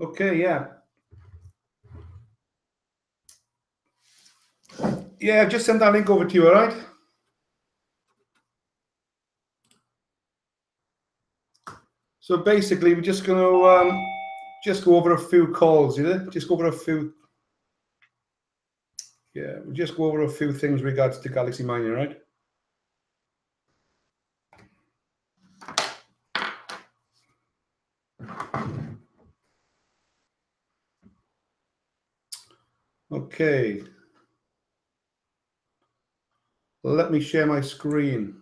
Okay, yeah. Yeah, just send that link over to you, all right? So basically, we're just going to just go over a few calls, just go over a few. Yeah, we'll just go over a few things regards to Galaxy mining, right? Okay. Let me share my screen.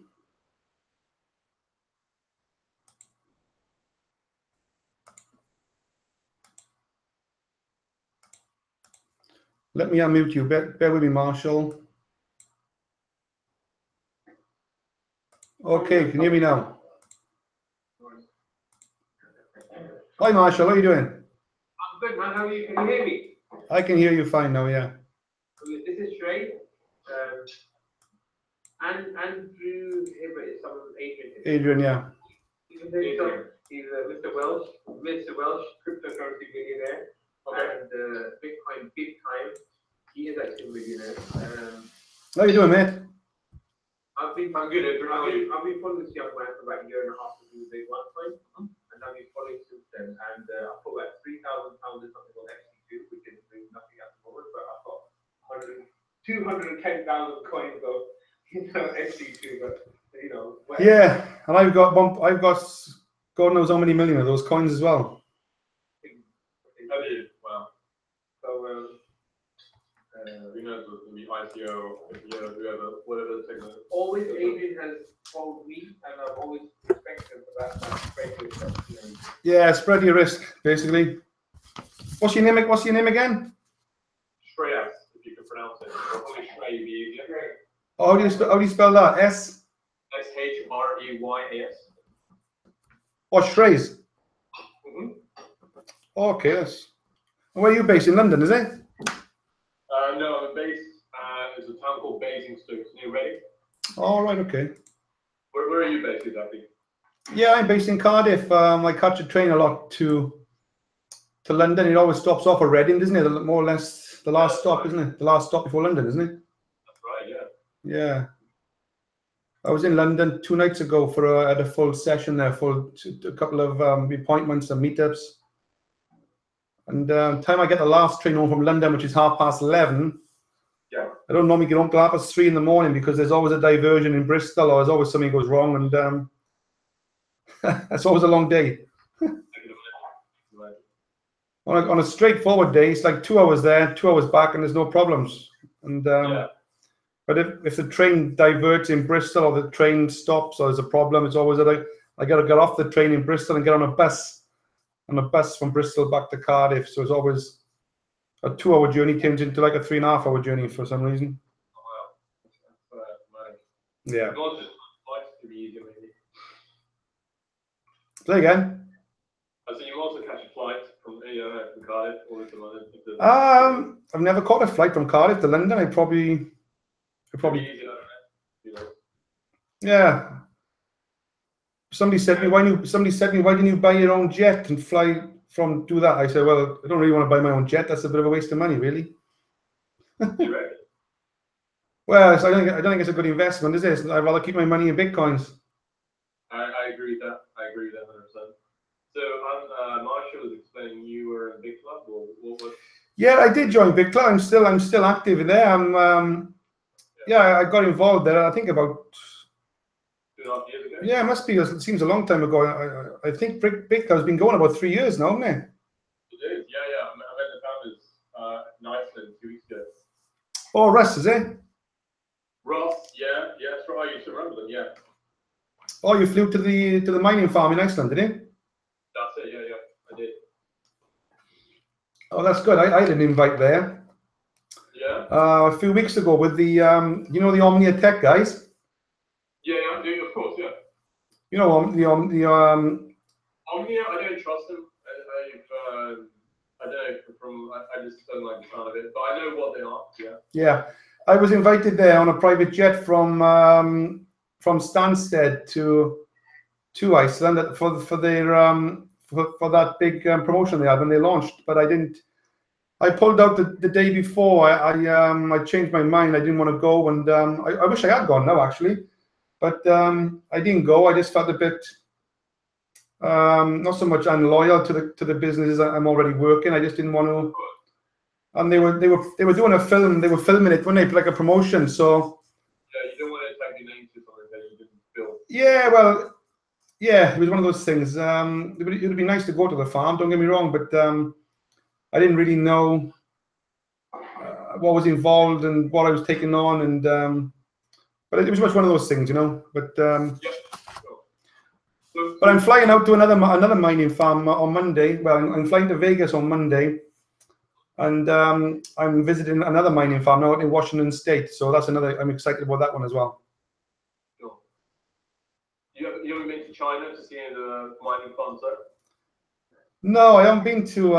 Let me unmute you. Bear with me, Marshall. Okay, can you hear me now? Hi, Marshall. How are you doing? I'm good, man. How are you? Can you hear me? I can hear you fine now, yeah. This is Shrey. And Andrew Hibbert is someone, Adrian Hibbert. Adrian, yeah. He's Mr. Welsh, cryptocurrency millionaire, and Bitcoin big time. He is actually a millionaire. How you doing, mate? I'm good. I've been following this young man for about a year and a half to do big one coin, and I've been following since then. And I put about £3,000 in something called XT2, which is doing nothing at the moment, but I've got 210,000 coins of XT2, but you know. Yeah, and I've got God knows how many million of those coins as well. Have you? Wow. So who knows what's going to be ICO, whoever, whatever the technology. Always Adrian has told me, and I've always respected him for that. Yeah, spread your risk, basically. What's your name again? Shreyas, if you can pronounce it. Or probably Shrey be easier. Oh, how do you spell that? S? S-H-R-E-Y-A-S. Oh, Shreys. Okay, that's. Where are you based? In London, is it? No, I'm based. There's a town called Basingstoke near Reading. Oh, right, okay. Where are you based exactly? Yeah, I'm based in Cardiff. I catch a train a lot to London. It always stops off at Reading, doesn't it? More or less the last stop, isn't it? The last stop before London, isn't it? That's right, yeah. Yeah. I was in London 2 nights ago for at a full session there, a couple of appointments and meetups. And time I get the last train home from London, which is 11:30. Yeah. I don't normally get home till 3:30 in the morning because there's always a diversion in Bristol, or there's always something goes wrong, and it's always a long day. On a straightforward day, it's like 2 hours there, 2 hours back, and there's no problems. And but if the train diverts in Bristol, or the train stops, or there's a problem, it's always that I got to get off the train in Bristol and get on a bus from Bristol back to Cardiff. So it's always a 2 hour journey turns into like a 3.5 hour journey for some reason. Oh, wow. Yeah. To be easier, maybe. Say again. So you also catch a flight from Cardiff or to London? I've never caught a flight from Cardiff to London. I probably. Yeah. Somebody said to me, why didn't you buy your own jet and fly do that? I said, well, I don't really want to buy my own jet. That's a bit of a waste of money, really. Well, I don't think it's a good investment, is it? I'd rather keep my money in Bitcoins. I agree with that. 100%. So, Marshall was explaining you were in Big Club, or what was? Yeah, I did join Big Club. I'm still active in there. I got involved there. I think about 2.5 years ago. Yeah, it must be. It seems a long time ago. I think Big Club's been going about 3 years now, hasn't it? It is. Yeah. I met the founders in Iceland 2 weeks ago. Oh, Russ, is it? Ross, yeah, that's right. I used to remember them. Yeah. Oh, you flew to the mining farm in Iceland, didn't you? That's it. Yeah, I did. Oh, that's good. I had an invite there. Yeah. A few weeks ago with the the Omnia Tech guys. Yeah, I do, of course, yeah. You know Omnia, I don't trust them. I just don't like the sound of it, but I know what they are. Yeah. Yeah, I was invited there on a private jet from Stansted to Iceland for for that big promotion they had when they launched, but I didn't. I pulled out the day before. I changed my mind. I didn't want to go, and I wish I had gone now actually, but I didn't go. I just felt a bit not so much unloyal to the businesses I'm already working. I just didn't want to. And they were doing a film. They were filming it, weren't they? Like a promotion. So yeah, you don't want to tag your name to something that you didn't film. Yeah, well, yeah, it was one of those things. It would be nice to go to the farm. Don't get me wrong, but I didn't really know what was involved and what I was taking on, and but it was much one of those things, you know. But but I'm flying out to another mining farm on Monday. Well, I'm flying to Vegas on Monday, and I'm visiting another mining farm now in Washington State. So that's another. I'm excited about that one as well. Sure. You haven't been to China to see any of the mining farms there? No, I haven't been to.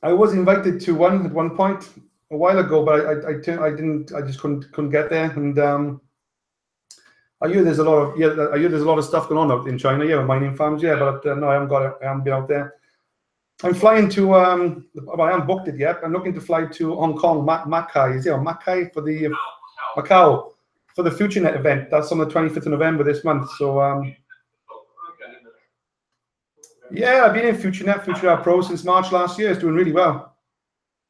I was invited to one at one point a while ago, but I didn't. I just couldn't get there, and I hear there's a lot of I hear there's a lot of stuff going on out in China. Yeah, mining farms. Yeah, but no, I haven't been out there. I'm flying to. Well, I haven't booked it yet. I'm looking to fly to Hong Kong, Macau. Is it Macau for the Macau for the FutureNet event? That's on the 25th of November this month. So yeah, I've been in FutureNet Pro since March last year. It's doing really well.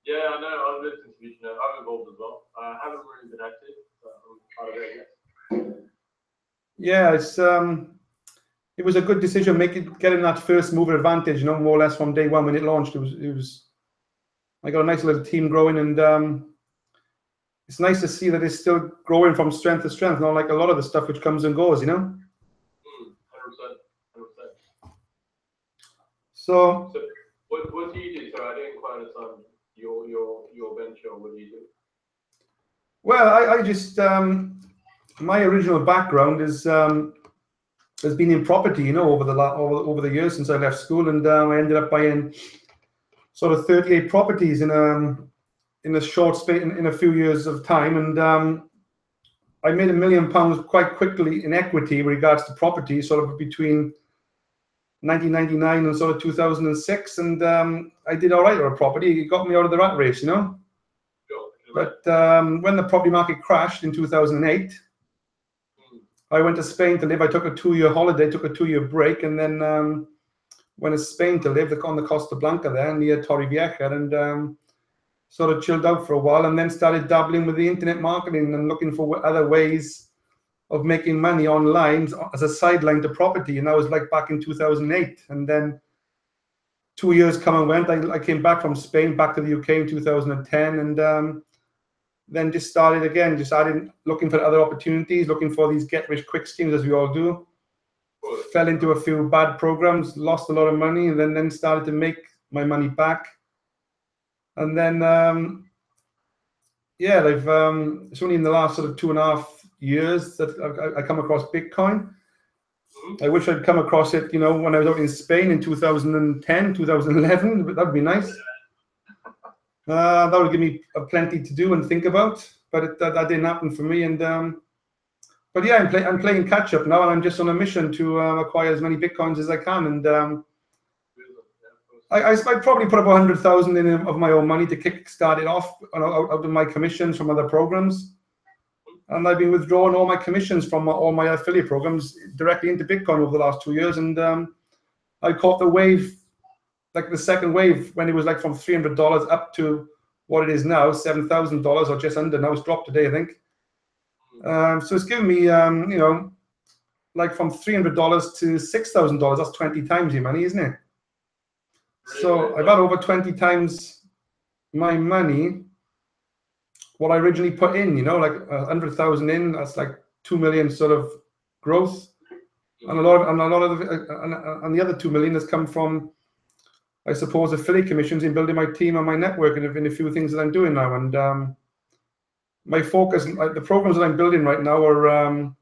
Yeah, I know. I've listened to FutureNet. I'm involved as well. I haven't really been active, but I'm part of it yet. Yeah, it was a good decision getting that first mover advantage, you know, more or less from day one when it launched. It was I got a nice little team growing, and it's nice to see that it's still growing from strength to strength, not like a lot of the stuff which comes and goes, you know. 100%. So what do you do? So I didn't quite understand your venture. What do you do? Well, I just my original background has been in property, you know, over the years since I left school, and I ended up buying sort of 38 properties in a short space in a few years of time, and I made £1 million quite quickly in equity in regards to property, sort of between 1999 and sort of 2006, and I did all right on a property. It got me out of the rat race, you know. Sure. But when the property market crashed in 2008, I went to Spain to live. I took a 2-year holiday, took a 2-year break, and then went to Spain to live on the Costa Blanca there near Torrevieja, and sort of chilled out for a while, and then started dabbling with the internet marketing and looking for other ways of making money online as a sideline to property. And that was like back in 2008. And then 2 years come and went. I came back from Spain, back to the UK in 2010, and then just started again, just started looking for other opportunities, looking for these get-rich-quick schemes, as we all do. Fell into a few bad programs, lost a lot of money, and then started to make my money back. And then, yeah, it's only in the last sort of 2.5 years that I come across Bitcoin. I wish I'd come across it, you know, when I was out in Spain in 2010, 2011. That would be nice. That would give me plenty to do and think about, but that didn't happen for me. And but yeah, I'm playing catch up now, and I'm just on a mission to acquire as many Bitcoins as I can. And I'd probably put up 100,000 in of my own money to kickstart it off out of my commissions from other programs. And I've been withdrawing all my commissions from all my affiliate programs directly into Bitcoin over the last 2 years. And I caught the wave, like the second wave, when it was like from $300 up to what it is now, $7,000 or just under. Now it's dropped today, I think. So it's given me, you know, like from $300 to $6,000. That's 20 times your money, isn't it? So I've had over 20 times my money what I originally put in, you know, like 100,000 in. That's like 2 million sort of growth, and a lot of the other 2 million has come from, I suppose, affiliate commissions in building my team and my network, and in a few things that I'm doing now. And my focus, the programs that I'm building right now are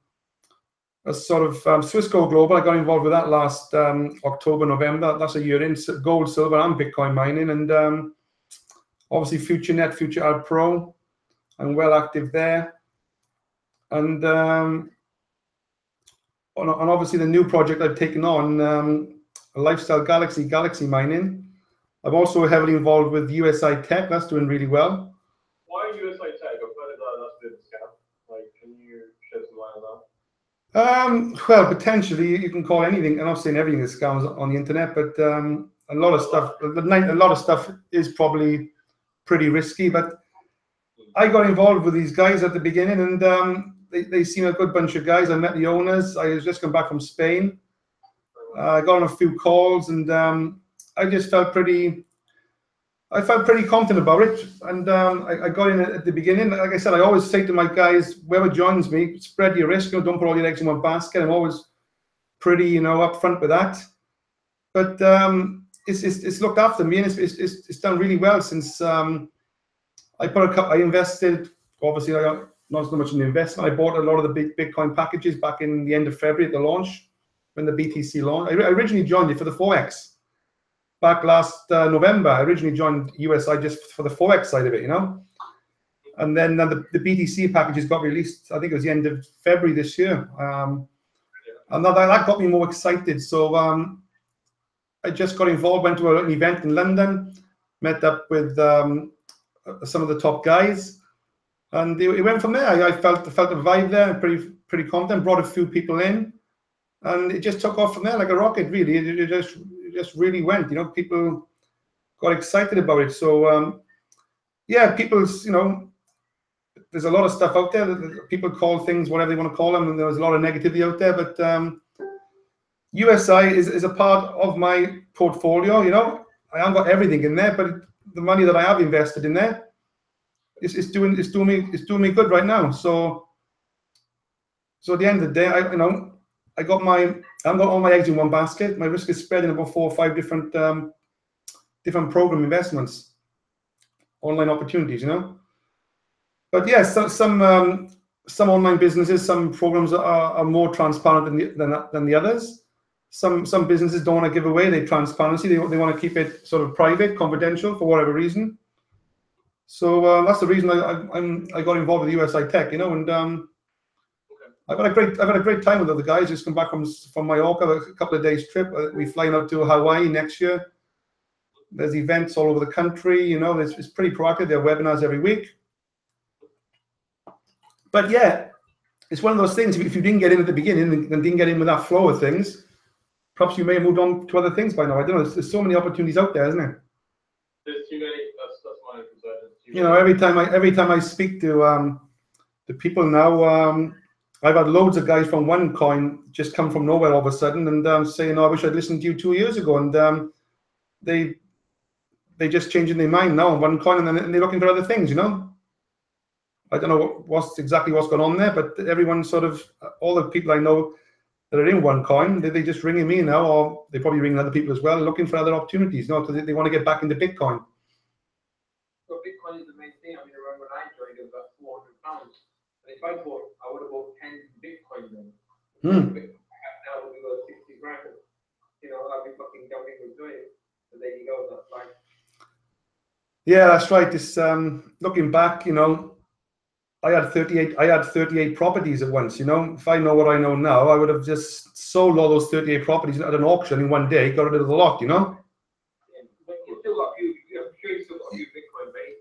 a sort of Swissco Global. I got involved with that last October, November. That's a year in gold, silver, and Bitcoin mining. And obviously FutureNet, FutureNet Pro. I'm well active there. And obviously the new project I've taken on, Lifestyle Galaxy mining. I'm also heavily involved with USI Tech. That's doing really well. Why USI Tech? I've heard that's a bit of a scam. Like, can you shed some light on that? Well, potentially you can call anything. I'm not saying everything is scams on the internet, but a lot of stuff is probably pretty risky. But I got involved with these guys at the beginning, and they seem a good bunch of guys. I met the owners. I was just come back from Spain. I got on a few calls, and I just felt pretty confident about it. And I got in at the beginning. Like I said, I always say to my guys, whoever joins me, spread your risk. Don't put all your eggs in one basket. I'm always pretty, upfront with that. But it's looked after me, and it's done really well since I invested. Obviously, I got not so much in the investment. I bought a lot of the big Bitcoin packages back in the end of February at the launch, when the BTC launched. I originally joined it for the 4X. Back last November, I originally joined USI just for the 4X side of it, And then the BTC packages got released, I think it was the end of February this year. And that got me more excited. So I just got involved, went to an event in London, met up with some of the top guys. And it went from there. I felt the vibe there, pretty confident, brought a few people in. And it just took off from there like a rocket, really. It just really went, people got excited about it. So, yeah, there's a lot of stuff out there. People call things whatever they want to call them, and there's a lot of negativity out there. But USI is a part of my portfolio, I haven't got everything in there, but the money that I have invested in there is doing me good right now. So at the end of the day, I haven't got all my eggs in one basket. My risk is spread in about 4 or 5 different program investments, online opportunities, But yes, some online businesses, some programs are more transparent than the others. Some businesses don't want to give away their transparency. They want to keep it sort of private, confidential for whatever reason. So that's the reason I got involved with USI Tech, and I've had a great time with other guys. Just come back from Mallorca, a couple of days trip. We're flying out to Hawaii next year. There's events all over the country. It's pretty proactive. There are webinars every week. But yeah, it's one of those things. If you didn't get in at the beginning and didn't get in with that flow of things, perhaps you may have moved on to other things by now. I don't know. There's so many opportunities out there, isn't there? There's too many. That's my concern. Every time I speak to people now, I've had loads of guys from OneCoin just come from nowhere all of a sudden and saying, "Oh, I wish I'd listened to you 2 years ago." And they just changing their mind now on OneCoin, and they're looking for other things. I don't know what's going on there, but everyone all the people I know that are in OneCoin, they just ringing me now, or they probably ringing other people as well, looking for other opportunities. Because they want to get back into Bitcoin. So Bitcoin is the main thing. I mean, I remember when I joined, it was about £400. And if I would have bought 10 Bitcoin then. Now we got 60 grand. I'd be fucking jumping with joy. So there you go. That's like. Yeah, that's right. This looking back, I had 38 properties at once. If I know what I know now, I would have just sold all those 38 properties at an auction in one day, got rid of the lot. Yeah, but you still got I'm sure you still got a few Bitcoin, mate.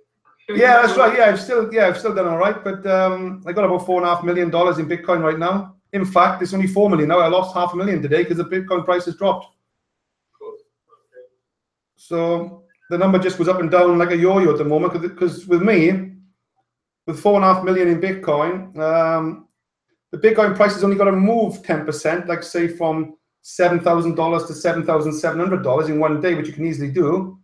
Yeah, that's right. Yeah, I've still done all right, but I got about $4.5 million in Bitcoin right now. In fact, it's only 4 million now. I lost $500,000 today because the Bitcoin price has dropped. Cool. Okay. So the number just goes up and down like a yo-yo at the moment. Because with me, with 4.5 million in Bitcoin, the Bitcoin price has only got to move 10%, like say from $7,000 to $7,700 in one day, which you can easily do.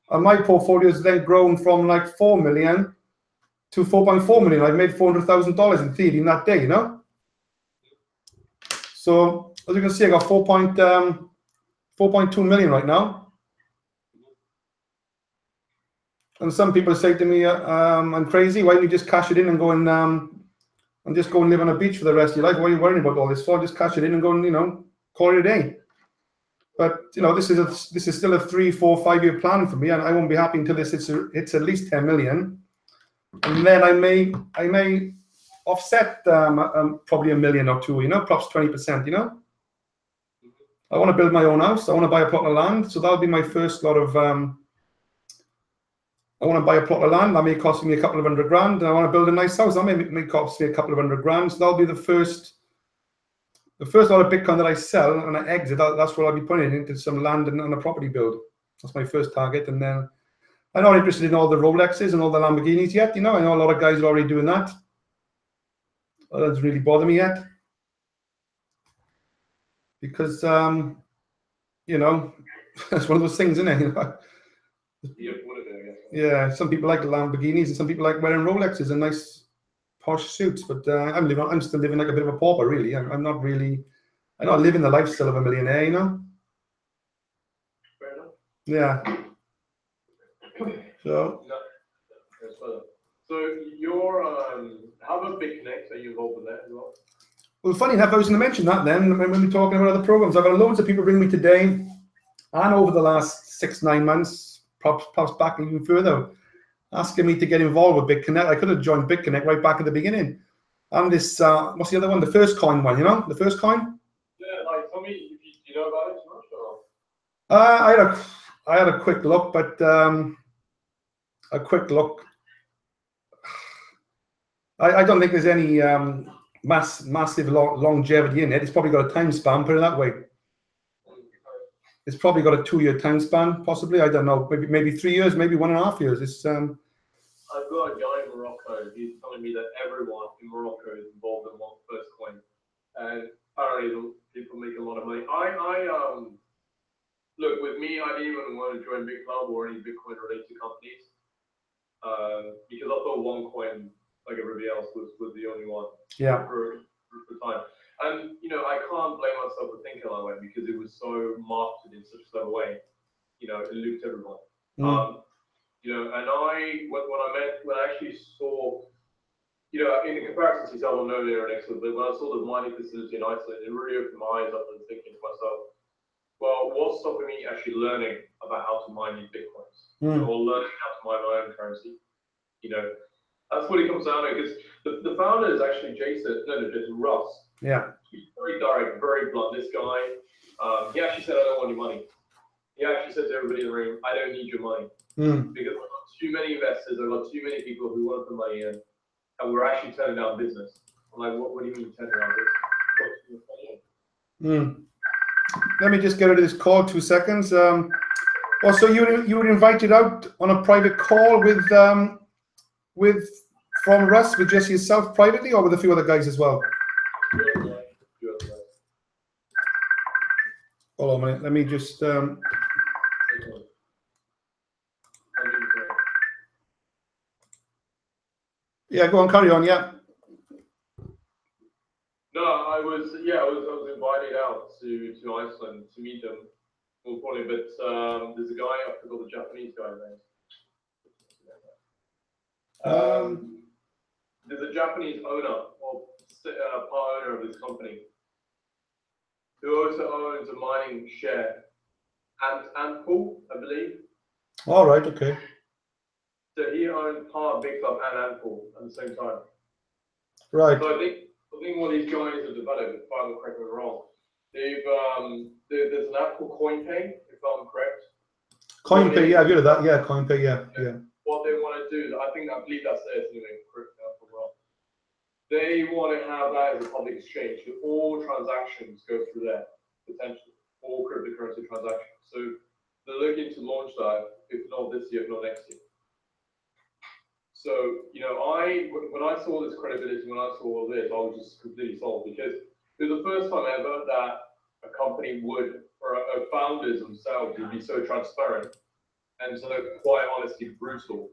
And my portfolio has then grown from like 4 million to 4.4 million. I've made $400,000 in theory in that day, So as you can see, I got 4.2 million right now. And some people say to me, I'm crazy. Why don't you just cash it in and go and just go and live on a beach for the rest of your life? Why are you worrying about all this for? Just cash it in and go and, call it a day. But, this is still a 3, 4, 5 year plan for me. And I won't be happy until this hits at least 10 million. And then I may offset probably $1 million or $2 million, you know, perhaps 20%, you know. I want to build my own house. I want to buy a plot of land. So that'll be my first lot of, I want to buy a plot of land. That may cost me a couple of $100 grand. And I want to build a nice house. That may cost me a couple of $100 grand. So that'll be the first lot of Bitcoin that I sell and I exit. That's what I'll be putting into some land and a property build. That's my first target. And then I'm not interested in all the Rolexes and all the Lamborghinis yet. You know, I know a lot of guys are already doing that. That doesn't really bother me yet. Because, you know, it's one of those things, isn't it? You know? Yeah, some people like the Lamborghinis and some people like wearing Rolexes and nice posh suits. But I'm still living like a bit of a pauper, really. I'm not living the lifestyle of a millionaire, you know? Fair enough. Yeah. So you're how about BitConnect? Are you involved with that as well? Well, funny enough, I was going to mention that then when we were talking about other programs. I've had loads of people ring me today and over the last 6-9 months, perhaps back even further, asking me to get involved with BitConnect. I could have joined BitConnect right back at the beginning. And this, what's the other one? The First Coin one, you know? The First Coin? Yeah, like tell me if you know about it too much or? I had a quick look, but I don't think there's any massive longevity in it. It's probably got a time span, put it that way. It's probably got a 2-year time span, possibly. I don't know, maybe 3 years, maybe 1.5 years. It's I've got a guy in Morocco. He's telling me that everyone in Morocco is involved in one First Coin, and apparently people make a lot of money. I look, with me, I didn't even want to join Big Club or any Bitcoin related companies because I thought OneCoin, like everybody else, was the only one. Yeah. For time. And, you know, I can't blame myself for thinking that way because it was so marketed in such a clever way. You know, it looped everyone. You know, and when I actually saw, you know, in the comparisons, I don't know they're an excellent, but when I saw the mining facility in Iceland, it really opened my eyes up and thinking to myself, well, what's stopping me actually learning about how to mine these Bitcoins? You know, or learning how to mine my own currency? You know, that's what it comes down to, because the founder is actually Jason Russ. Yeah. He's very direct, very blunt. This guy, he actually said, I don't want your money. He actually said to everybody in the room, I don't need your money. Because I've got too many investors, I've got too many people who want to put money in, and we're actually turning down business. I'm like, what do you mean turning down business? Let me just get rid of this call, 2 seconds. So you were invited out on a private call from Russ, with just yourself privately, or with a few other guys as well? Hold on a minute. Let me just. Yeah, go on, carry on. Yeah. No, I was invited out to Iceland to meet them, more probably, but there's a guy, I forgot the Japanese guy's name. There's a Japanese owner, or part owner of this company, who also owns a mining share, Antpool, I believe. All right, okay. So he owned part of Big Club and Antpool at the same time. Right. So I think what these guys have developed, if I'm correct or wrong, there's an app called CoinPay, if I'm correct. CoinPay, yeah, I've heard of that. Yeah, CoinPay, yeah. What they want to do, I believe that's it anyway, correct me if I'm wrong. They want to have that as a public exchange, so all transactions go through there, potentially, all cryptocurrency transactions. So they're looking to launch that, if not this year, if not next year. So, you know, when I saw this credibility, when I saw all this, I was just completely sold, because it was the first time ever that a company would, or founders themselves would be so transparent and so quite honestly brutal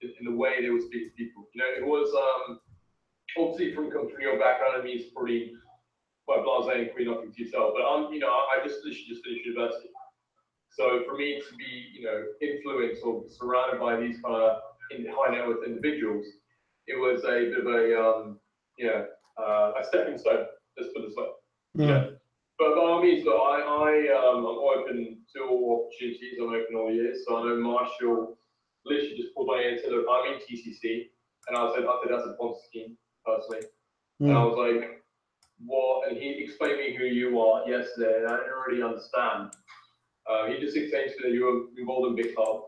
in the way they would speak to people. You know, it was obviously from your background, I mean, it's pretty quite blasé and pretty nothing to yourself. But you know, I just finished university, so for me to be, you know, influenced or surrounded by these kind of high net worth individuals, it was a bit of a stepping stone. Let's put it this way. Yeah. But by all means, look, I'm open to all opportunities. I'm open all years. So I know Marshall literally just pulled my ear and said, look, I'm in TCC. And I said, that's a Ponzi scheme. personally. And I was like, what? And he explained me who you are yesterday, and I didn't really understand. He just explained to me that you were involved in Bitcoin,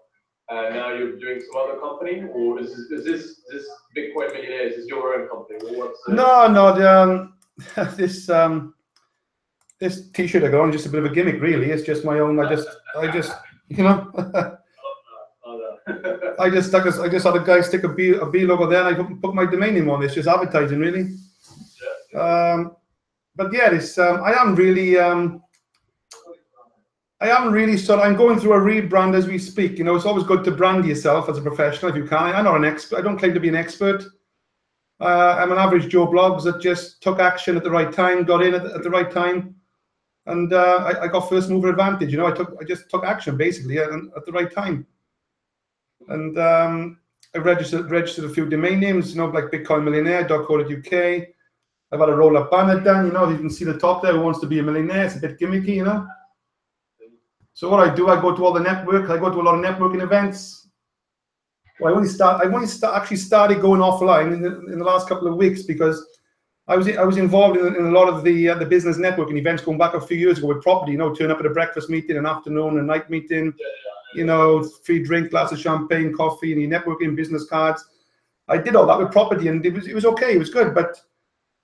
and now you're doing some other company, or is this Bitcoin Millionaire? Is this your own company? Or what's this? No, this T-shirt I got on is just a bit of a gimmick, really. It's just my own. I just, you know, I just had a guy stick a B logo there, and I put my domain name on. It's just advertising, really. But yeah, this I am really I'm going through a rebrand as we speak. You know, it's always good to brand yourself as a professional if you can. I'm not an expert. I don't claim to be an expert. I'm an average Joe Blogs that just took action at the right time, got in at the right time, and I got first mover advantage. You know, I just took action basically at the right time, and I registered a few domain names. You know, like bitcoinmillionaire.co.uk. I've had a roll-up banner done. You know, you can see the top there. Who wants to be a millionaire? It's a bit gimmicky, you know. So what I do, I go to all the network. I go to a lot of networking events. Well, I only actually started going offline in the last couple of weeks because I was involved in a lot of the business networking events going back a few years ago with property. You know, turn up at a breakfast meeting, an afternoon, a night meeting. You know, free drink, glass of champagne, coffee, and networking, business cards. I did all that with property, and it was okay. It was good, but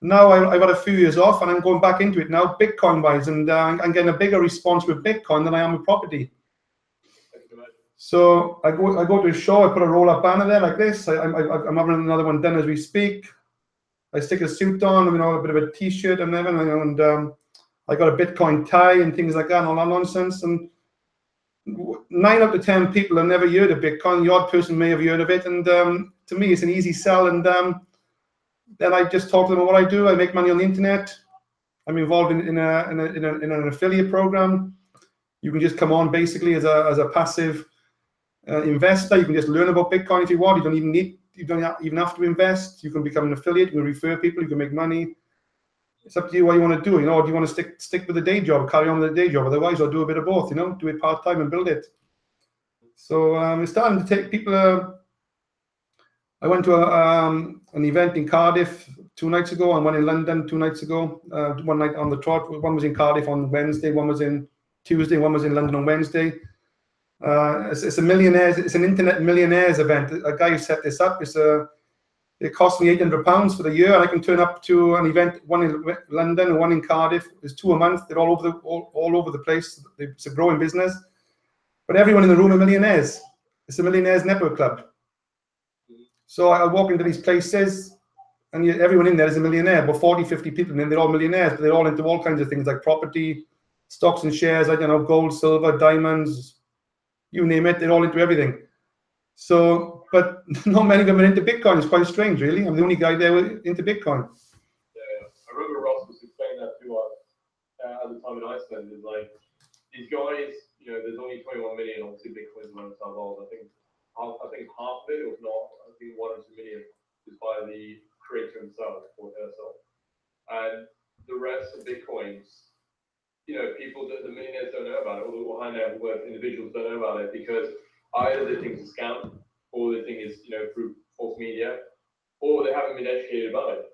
now I've had a few years off, and I'm going back into it now, Bitcoin-wise, and I'm getting a bigger response with Bitcoin than I am with property. So I go to a show, I put a roll-up banner there like this. I'm having another one done as we speak. I stick a suit on, you know, a bit of a T-shirt and everything, and I got a Bitcoin tie and things like that, and all that nonsense. And 9 out of 10 people have never heard of Bitcoin. The odd person may have heard of it, and to me, it's an easy sell. And then I just talk to them about what I do. I make money on the internet. I'm involved in an affiliate program. You can just come on basically as a passive investor. You can just learn about Bitcoin if you want. You don't even have to invest. You can become an affiliate. You can refer people. You can make money. It's up to you what you want to do. You know, do you want to stick with the day job, carry on with the day job? Otherwise, I'll do a bit of both. You know, do it part time and build it. So it's starting to take people. I went to an event in Cardiff 2 nights ago, and one in London 2 nights ago. One night on the trot. One was in Cardiff on Wednesday. One was in Tuesday. One was in London on Wednesday. It's an internet millionaires event. A guy who set this up. It cost me £800 for the year, and I can turn up to an event, one in London and one in Cardiff. There's 2 a month. They're all over the place. It's a growing business, but everyone in the room are millionaires. It's a millionaires network club. So I walk into these places, and everyone in there is a millionaire. About 40, 50 people, and they're all millionaires. But they're all into all kinds of things like property, stocks and shares. I don't know, gold, silver, diamonds, you name it. They're all into everything. So, but not many of them are into Bitcoin. It's quite strange, really. I'm the only guy there into Bitcoin. Yeah. I remember Ross was explaining that to us at the time in Iceland. Is like these guys, you know, there's only 21 million obviously Bitcoins amongst our world. I think half of it, or not, I think 1 or 2 million is by the creator himself or herself, and the rest of Bitcoins, you know, people that the millionaires don't know about it, or the high net worth individuals don't know about it because either they think it's a scam, or they think it's, you know, through false media, or they haven't been educated about it.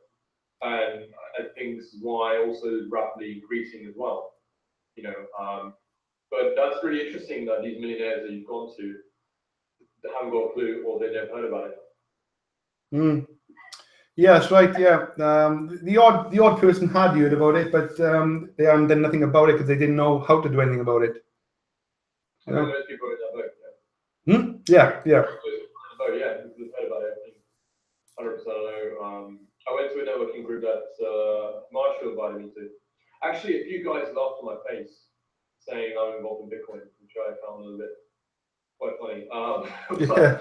And I think this is why also rapidly increasing as well. You know, but that's really interesting that these millionaires that you've gone to, they haven't got a clue or they've never heard about it. Yeah, that's right. Yeah, the odd person had heard about it, but they haven't done nothing about it because they didn't know how to do anything about it. You know? Most people are in that boat, Yeah. Oh yeah, we've heard about it. I think 100%. I know. I went to a networking group that Marshall invited me to. Actually, a few guys laughed on my face saying I'm involved in Bitcoin, which I found a little bit quite funny. Yeah.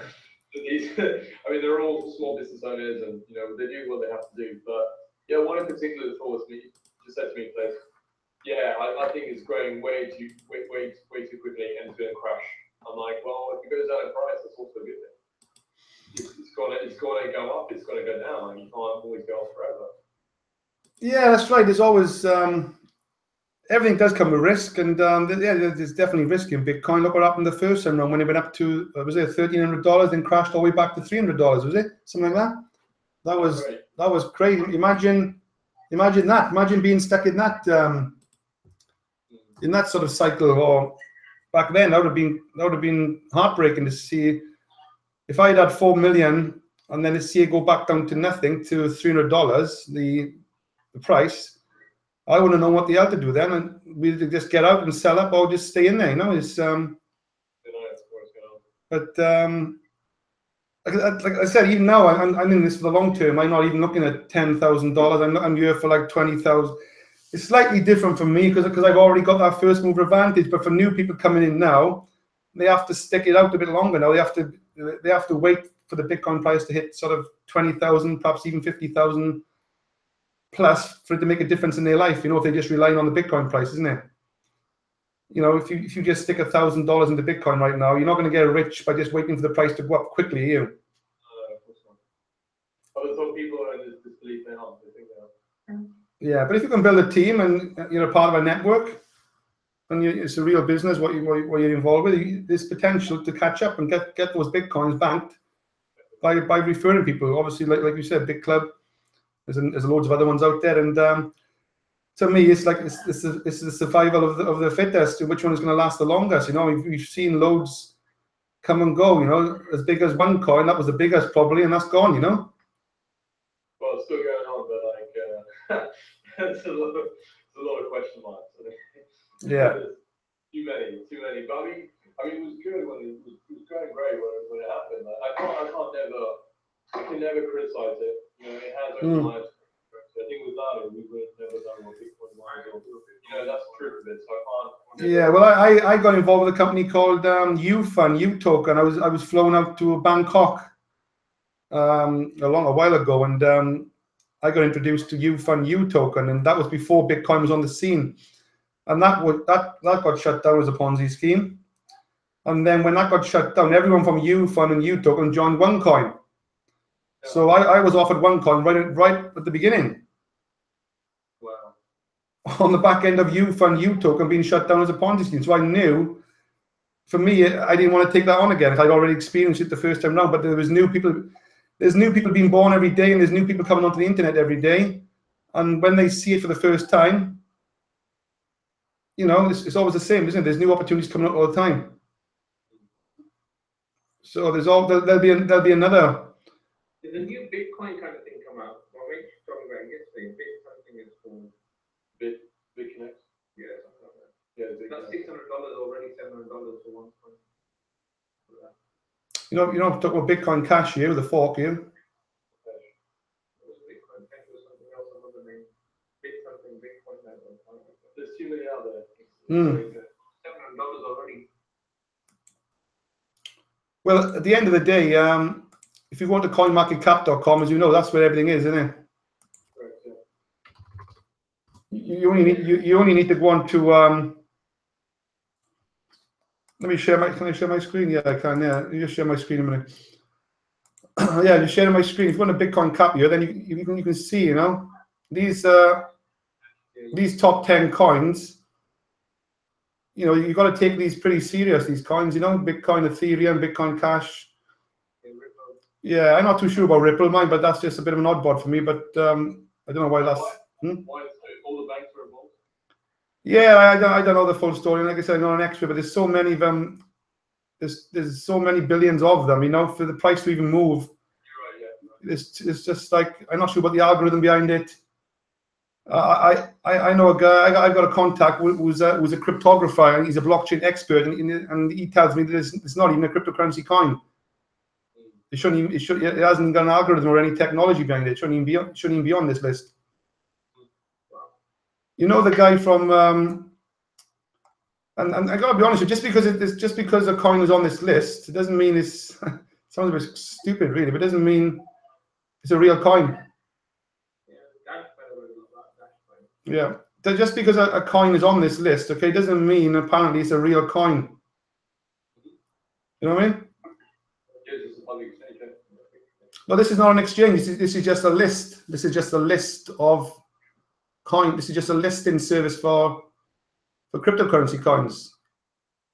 These, I mean, they're all small business owners, and you know they do what they have to do. But yeah, one in particular that just said to me, like, yeah, I think it's growing way too quickly and it's going to crash. I'm like, well, if it goes down in price, that's also a good thing. It's going to go up, it's going to go down, and you can't always go up forever. Yeah, that's right. There's always everything does come with risk, and yeah, there's definitely risk in Bitcoin. Look what happened the first time around when it went up to was it $1,300, then crashed all the way back to $300. Was it something like that? That was crazy. Imagine that. Imagine being stuck in that sort of cycle. Or back then, that would have been heartbreaking to see. If I had 4 million and then to see it go back down to nothing, to $300, the price, I wouldn't know what the hell to do then, and we just get out and sell up or just stay in there. You know, it's but like I said, even now I'm in this for the long term. I'm not even looking at $10,000. I'm here for like 20,000. It's slightly different for me because I've already got that first mover advantage. But for new people coming in now, they have to stick it out a bit longer. Now they have to wait for the Bitcoin price to hit sort of 20,000, perhaps even 50,000 plus for it to make a difference in their life. You know, if they're just relying on the Bitcoin price, isn't it? You know, if you just stick $1,000 into Bitcoin right now, you're not going to get rich by just waiting for the price to go up quickly. You. Of course not. But some people are in this disbelief now. They think they are. Yeah, but if you can build a team and you're part of a network, and it's a real business, what you're involved with, there's potential to catch up and get those Bitcoins banked by referring people. Obviously, like you said, Big Club. There's loads of other ones out there, and to me, it's like it's the survival of the fittest. Which one is going to last the longest? You know, we've seen loads come and go. You know, as big as one coin, that was the biggest probably, and that's gone. You know. Well, it's still going on, but like it's a lot of question marks. Yeah. Too many. But I mean, it was good when it was going great when it happened. Like, I can never criticize it. You know, it has opened my eyes. I think without it, we would have never done what Bitcoin was. You know, that's the truth of it. So I can't. Yeah, well, I got involved with a company called U-Token. I was flown out to Bangkok a while ago, and I got introduced to U-Token, and that was before Bitcoin was on the scene. And that got shut down as a Ponzi scheme. And then when that got shut down, everyone from U-Fund and U-Token joined OneCoin. So I was offered OneCoin right at the beginning. Wow. On the back end of U-Fund, U-Token being shut down as a Ponzi scheme. So I knew, for me, I didn't want to take that on again. I'd already experienced it the first time round, but there was new people. There's new people being born every day, and there's new people coming onto the internet every day. And when they see it for the first time, you know, it's always the same, isn't it? There's new opportunities coming up all the time. So there'll be another. There's a new Bitcoin kind of thing come out. What we were talking about yesterday, something is called BitConnect. Yeah, something like that. Yeah, that's $600 already, $700 for one coin. You know, talk about Bitcoin Cash here with the fork here. Bitcoin Cash or something else, another name. Bitcoin. There's too many out there. $700 already. Well, at the end of the day, if you go to coinmarketcap.com, as you know, that's where everything is, isn't it? Correct, yeah. You only need to go on to let me share can I share my screen? Yeah, I can. Yeah, you just share my screen a minute. Yeah, you're sharing my screen. If you go to Bitcoin Cap here, then you can see, you know, these top 10 coins. You know, you've got to take these pretty serious, these coins, you know, Bitcoin, Ethereum, Bitcoin Cash. Yeah, I'm not too sure about Ripple, mine, but that's just a bit of an oddball for me. But I don't know why that's. Why all the banks are involved? Yeah, I don't know the full story. Like I said, I'm not an expert, but there's so many of them. There's so many billions of them, you know, for the price to even move. You're right, yeah. It's just like, I'm not sure about the algorithm behind it. I know a guy. I've got a contact who's a cryptographer, and he's a blockchain expert, and he tells me that it's not even a cryptocurrency coin. It hasn't got an algorithm or any technology behind it. It shouldn't even be on this list. You know, the guy from and I gotta be honest with you, just because a coin is on this list, it doesn't mean it's sounds a bit stupid, really, but it doesn't mean it's a real coin. Yeah, just because a coin is on this list, okay, doesn't mean apparently it's a real coin. You know what I mean? Well, this is not an exchange. This is just a list. This is just a list of coin. This is just a listing service for cryptocurrency coins.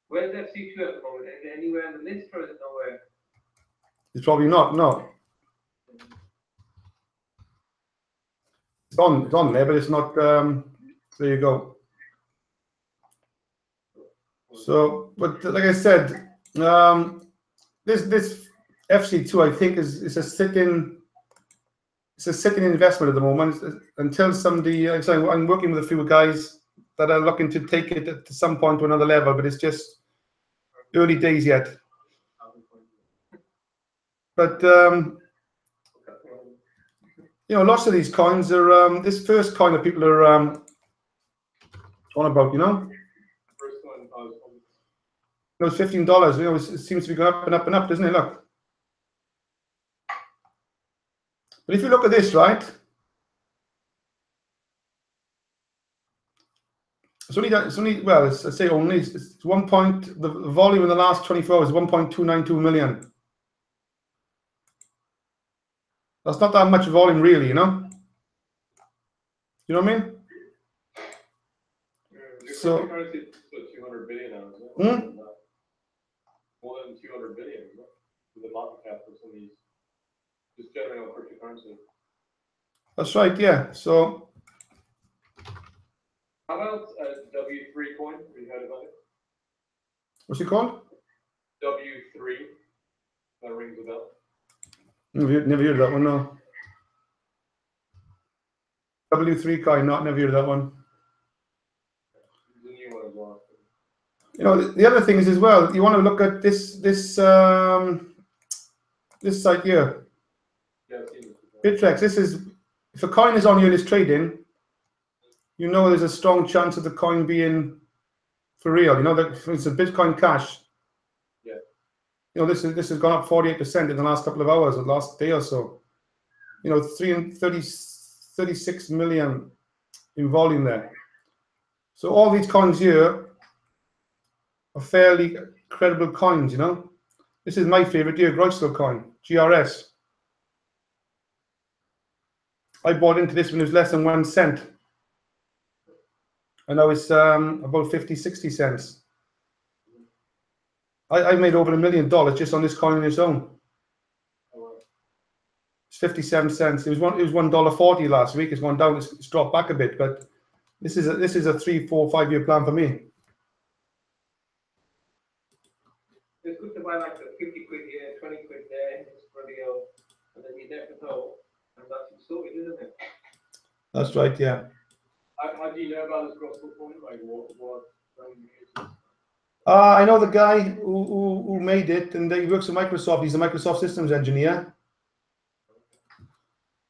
Where's that feature at the moment? Is it anywhere on the list or is it nowhere? It's probably not. No. It's on there, but it's not. There you go. So, but like I said, this FC2 I think is a sitting. It's a sitting investment at the moment until somebody. I'm working with a few guys that are looking to take it to some point to another level, but it's just early days yet. But you know, lots of these coins are. This first coin that people are on about, you know. First one, No, it's $15. You know, it seems to be going up and up and up, doesn't it? Look. But if you look at this, right? It's only well, I say only, it's 1 point, the volume in the last 24 hours is 1.292 million. That's not that much volume really, you know? You know what I mean? So, currency is 200 billion now, isn't it? More than 200 billion, isn't it? With the market cap of some of these, just generally on cryptocurrency. That's right, yeah. So, how about W3 coin? Have you heard about it? what's it called? W3. That rings a bell. Never heard of that one, no. W3 coin, never heard of that one. The new one as well. You know, the other thing is as well, you want to look at this site here. Yeah, I've seen this before. Bitrex, this is, if a coin is on here and it's trading, you know there's a strong chance of the coin being for real. You know, that it's a Bitcoin Cash. Yeah. You know, this has gone up 48% in the last couple of hours, or last day or so. You know, 36 million in volume there. So all these coins here are fairly credible coins, you know. This is my favorite here, Groyslow coin, GRS. I bought into this when it was less than 1 cent. And now it's about 50, 60 cents. I made over $1 million just on this coin on its own. It's 57 cents. It was $1.40 last week. It's gone down. It's dropped back a bit, but this is a 3, 4, 5 year plan for me. It's good to buy like the 50 quid here, 20 quid there, it's for the and then you never know, and that's sorted, isn't it? That's right, yeah. How do you know about this gospel coin? Like what I know the guy who made it, and he works at Microsoft. He's a Microsoft systems engineer.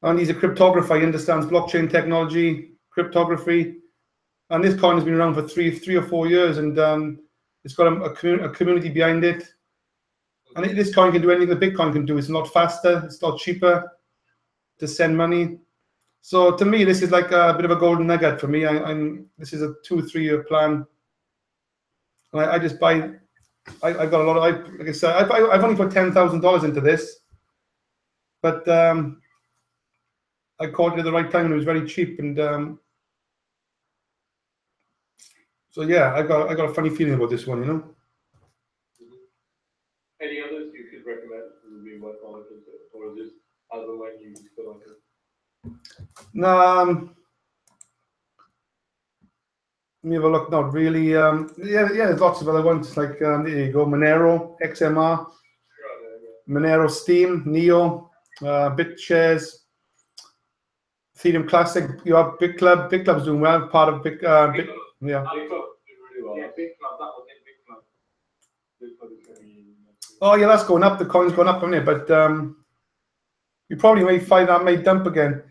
And he's a cryptographer. He understands blockchain technology, cryptography. And this coin has been around for three or 4 years, and it's got a community behind it. And this coin can do anything the Bitcoin can do. It's a lot faster. It's a lot cheaper to send money. So to me, this is like a bit of a golden nugget for me. This is a 2 or 3 year plan. And I just buy. I've got a lot of. Like I said, I've only put $10,000 into this, but I caught it at the right time and it was very cheap. And so yeah, I got a funny feeling about this one, you know. Any others you could recommend that would be worth monitoring, or is this as and when you feel like it? Let me have a look. Not really. Yeah, there's lots of other ones like there you go, Monero, XMR, Monero Steam, Neo, BitShares, Ethereum Classic. You have BitClub. BitClub's doing well. Part of Bit. Yeah. Big Club did really well. Yeah, Big Club, that was in Big Club. Big Club is going to be Oh yeah, that's going up. The coin's going up, isn't it? But you probably may find that may dump again.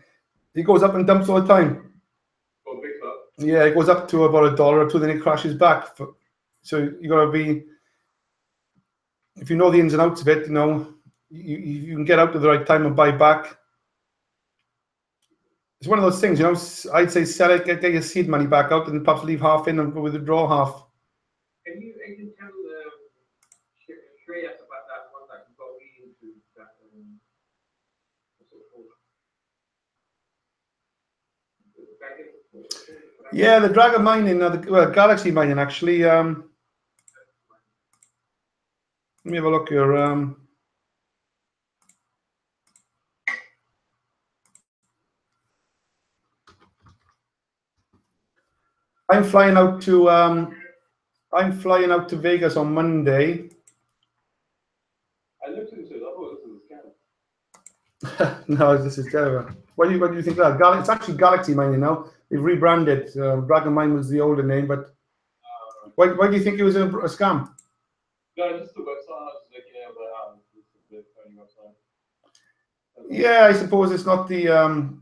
It goes up and dumps all the time. oh, Big Club. Yeah, it goes up to about $1 or 2, then it crashes back. So you got to be, if you know the ins and outs of it, you know, you can get out at the right time and buy back. It's one of those things, you know. I'd say sell it, get your seed money back out, and perhaps leave half in and withdraw half. Can you tell Shreyas about that one that you got me into that? What's it called? Yeah, the Dragon mining, well, Galaxy mining actually. Let me have a look here. I'm flying out to Vegas on Monday. I looked into it. I thought this was a scam. No, this is terrible. What do you think of that? It's actually Galaxy Mining now. They've rebranded. Dragon Mine was the older name, but why do you think it was a scam? No, just the website. I was looking at the website. Yeah, I suppose it's not the website.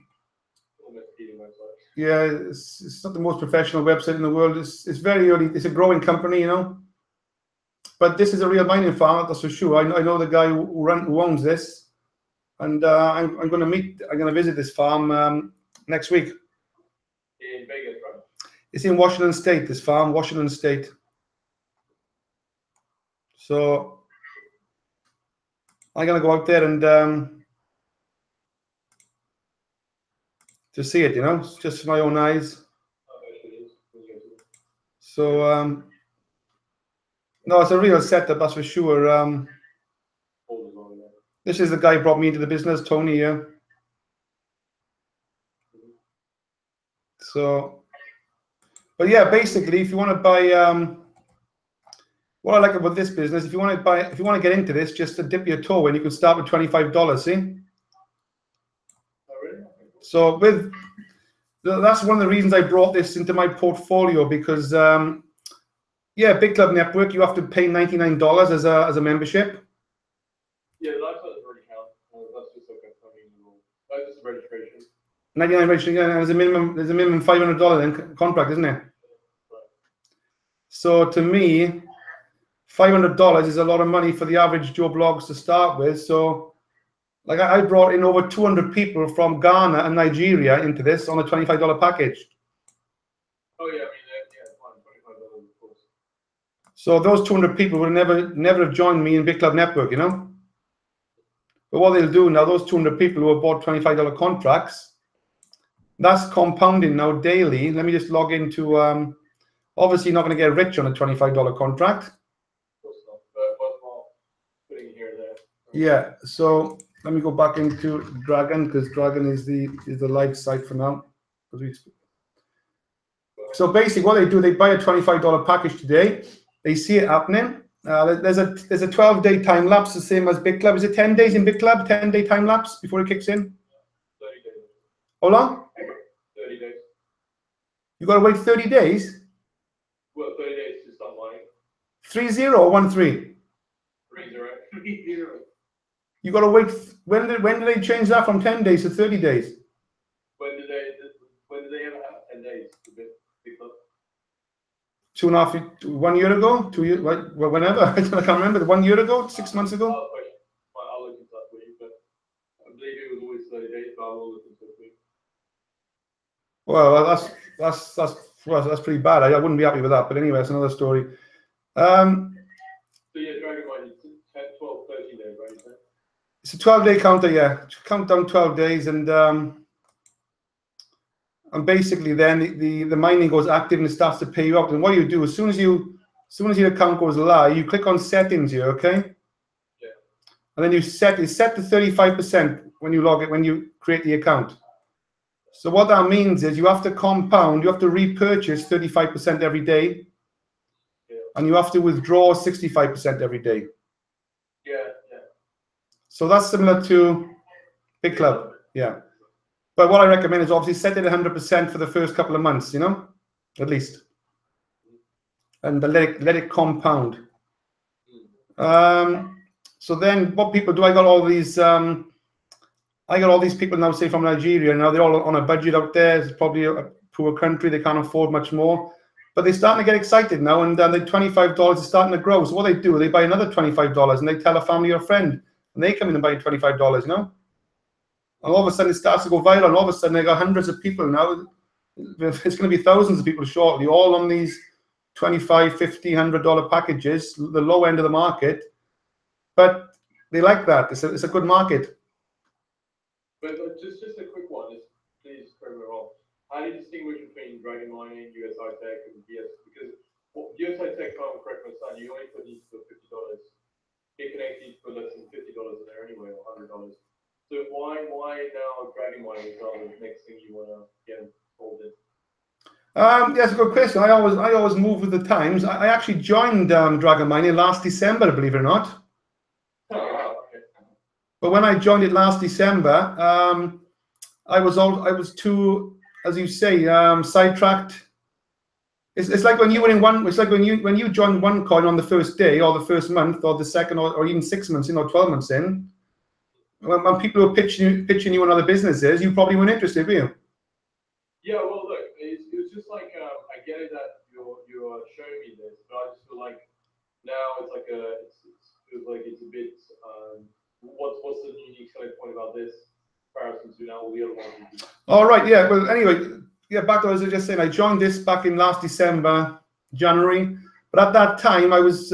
Yeah, it's not the most professional website in the world. It's very early. It's a growing company, you know. But this is a real mining farm, that's for sure. I know the guy who owns this, and I'm going to visit this farm next week. In Vegas, right? It's in Washington State. This farm, Washington State. So I'm going to go out there and to see it, you know, it's just my own eyes. So no, it's a real setup, that's for sure. This is the guy who brought me into the business, Tony here. So, but yeah, basically, if you want to buy, what I like about this business, if you want to get into this, just to dip your toe in, you can start with $25. See? So that's one of the reasons I brought this into my portfolio, because yeah, Big Club Network, you have to pay $99 as a membership. Yeah, the lifestyle doesn't really count. That's just like that's just registration. 99 registration, yeah, there's a minimum $500 then contract, isn't it? Right. So to me, $500 is a lot of money for the average Joe Blogs to start with. So like I brought in over 200 people from Ghana and Nigeria into this on a $25 package. Oh yeah, I mean, yeah, $25 of course. So those 200 people would never have joined me in Big Club Network, you know. But what they'll do now, those 200 people who have bought $25 contracts, that's compounding now daily. Let me just log into. Obviously, you're not going to get rich on a $25 contract. Of course not, but worthwhile putting here and there. Yeah. So let me go back into Dragon, because Dragon is the live site for now. So basically, what they do, they buy a $25 package today. They see it happening. There's a 12-day time lapse, the same as Big Club. Is it 10 days in Big Club? 10-day time lapse before it kicks in? 30 days. How long? 30 days. You got to wait 30 days? Well, 30 days to start mining. 30 or 13? 30. You got to wait. When did they change that from 10 days to 30 days? When did they ever have 10 days to Big Club? 1 year ago? 2 years? Well, whenever. I can't remember. 1 year ago? 6 months ago? I'll look into that for you, but I believe it was always 30 days, but I will look into it for you. Well, that's pretty bad. I wouldn't be happy with that. But anyway, that's another story. So yeah, Dragon Mine is 10, 12, 13 days, right? It's a 12-day counter, yeah. Count down 12 days, and basically then the mining goes active and it starts to pay you out. And what you do, as soon as your account goes live, you click on settings here, okay? Yeah. And then it's set to 35% when you log it, when you create the account. So what that means is you have to compound, you have to repurchase 35% every day, and you have to withdraw 65% every day. Yeah. So that's similar to Big Club, yeah. But what I recommend is obviously set it 100% for the first couple of months, you know, at least, and let it compound. So then what people do, I got all these people now, say from Nigeria. Now they're all on a budget out there. It's probably a poor country. They can't afford much more, but they're starting to get excited now, and the $25 is starting to grow. So what they do, they buy another $25, and they tell a family or friend, and they come in and buy $25, you know. And all of a sudden it starts to go viral, and all of a sudden they got hundreds of people now. It's going to be thousands of people shortly, all on these $25, $50, $100 packages, the low end of the market. But they like that. It's a good market. But just a quick one, please correct me wrong. How do you distinguish between Dragon Mining, US High Tech, and DS? Because US High Tech, if I'm correct, you only put these for $50. It can actually put less than $50 in there anyway, or $100. So why now Dragon Mining is the next thing you want to get involved in? That's a good question. I always move with the times. I actually joined Dragon Mining last December, believe it or not. But when I joined it last December, I was too, as you say, sidetracked. It's like when you were in one. It's like when you joined one coin on the first day, or the first month, or the second, or even 6 months in, or 12 months in. When people were pitching you on other businesses, you probably weren't interested, were you? Yeah, well, look, it was just like I get it that you're showing me this, but I just feel like now it's like it's a bit. What's the unique selling point about this comparison to now all the other ones? All right, yeah. Well, anyway, yeah. Back to what I was just saying, I joined this back in last December, January. But at that time, I was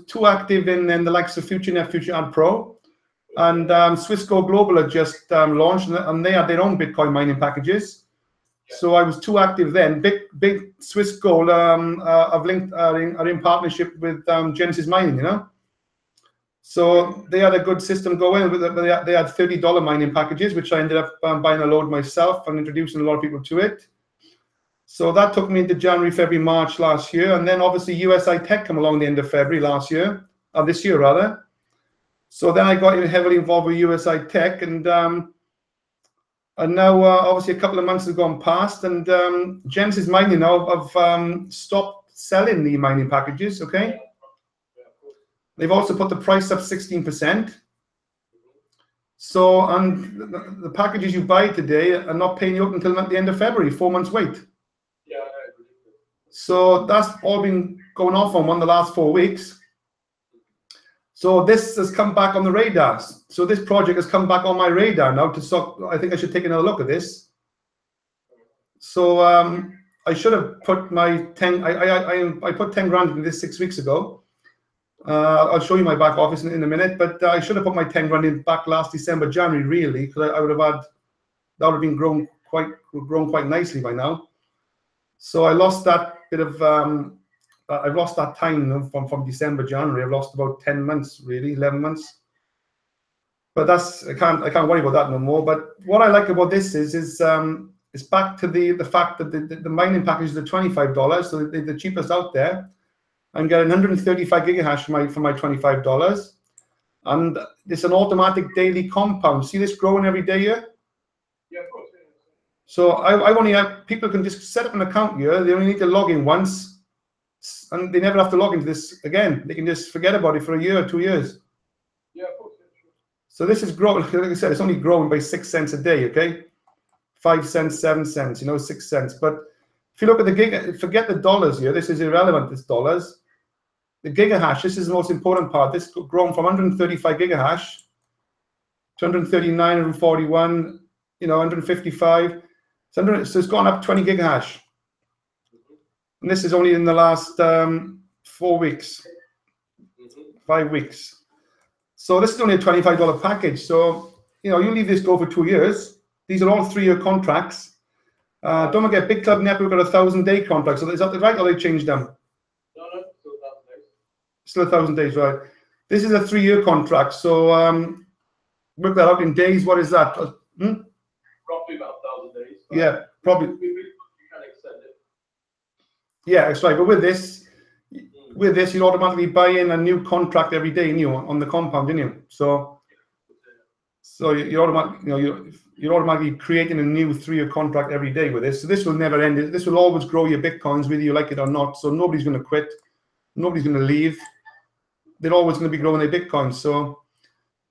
too active in the likes of FutureNet, FutureAd Pro, and Swissco Global had just launched, and they had their own Bitcoin mining packages. So I was too active then. Big Swissco are in partnership with Genesis Mining, you know. So they had a good system going. They had $30 mining packages, which I ended up buying a load myself and introducing a lot of people to it. So that took me into January, February, March last year, and then obviously USI Tech came along the end of February last year, this year rather. So then I got heavily involved with USI Tech, and now obviously a couple of months have gone past, and Genesis Mining now have stopped selling the mining packages. Okay. They've also put the price up 16%. So, and the packages you buy today are not paying you up until the end of February, 4 months wait. Yeah. So that's all been going off on the last 4 weeks. So this has come back on the radar. So this project has come back on my radar now to stop. I think I should take another look at this. So I should have put my 10. I put 10 grand into this 6 weeks ago. I'll show you my back office in a minute, but I should have put my 10 grand in back last December, January, really, because I would have had, that would have been grown quite nicely by now. So I lost that bit of, I've lost that time from December, January. I've lost about 10 months, really, 11 months. But that's, I can't worry about that no more. But what I like about this is it's back to the fact that the mining packages are $25, so they're the cheapest out there. I'm getting 135 gigahash for my $25, and it's an automatic daily compound. See this growing every day here? Yeah, of course. So I only have, people can just set up an account here. They only need to log in once, and they never have to log into this again. They can just forget about it for a year or 2 years. Yeah, of course. Sure. So this is growing. Like I said, it's only growing by 6 cents a day. Okay, 5 cents, 7 cents. 6 cents. But if you look at the gig, forget the dollars here. This is irrelevant. This dollars. The gigahash, this is the most important part. This has grown from 135 gigahash to 139, 141, 155. So it's gone up 20 gigahash. And this is only in the last 4 weeks, 5 weeks. So this is only a $25 package. So, you leave this go for 2 years. These are all 3-year contracts. Don't forget, Big Club Network got a 1,000-day contract. So is that right, or they changed them? Still 1,000 days, right? This is a 3-year contract, so work that out in days. What is that? Roughly about 1,000 days. Yeah, probably. We can extend it. Yeah, that's right. But with this, you automatically buy in a new contract every day, on the compound, didn't you? So you're automatically creating a new 3-year contract every day with this. So this will never end. This will always grow your bitcoins, whether you like it or not. So nobody's going to quit. Nobody's going to leave. They're always going to be growing their bitcoins. So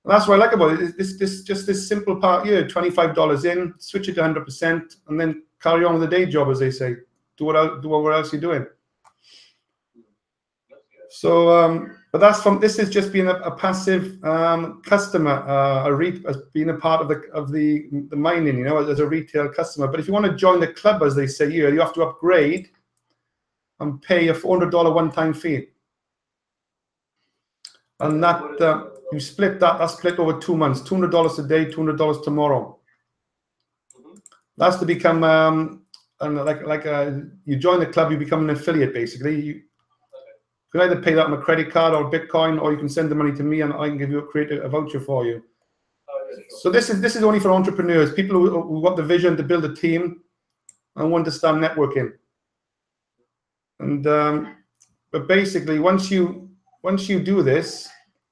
that's what I like about it. This simple part here: $25 in, switch it to 100%, and then carry on with the day job, as they say. Do whatever else you're doing. So, but this is just being a passive customer, being a part of the mining, as a retail customer. But if you want to join the club, as they say here, you have to upgrade and pay a $400 one-time fee. And that you split that's split over 2 months, $200 today, $200 tomorrow. That's to become you join the club, you become an affiliate basically. You can either pay that on a credit card or Bitcoin, or you can send the money to me and I can create a voucher for you. So this is only for entrepreneurs, people who got the vision to build a team and want to start networking. And but basically, once you do this,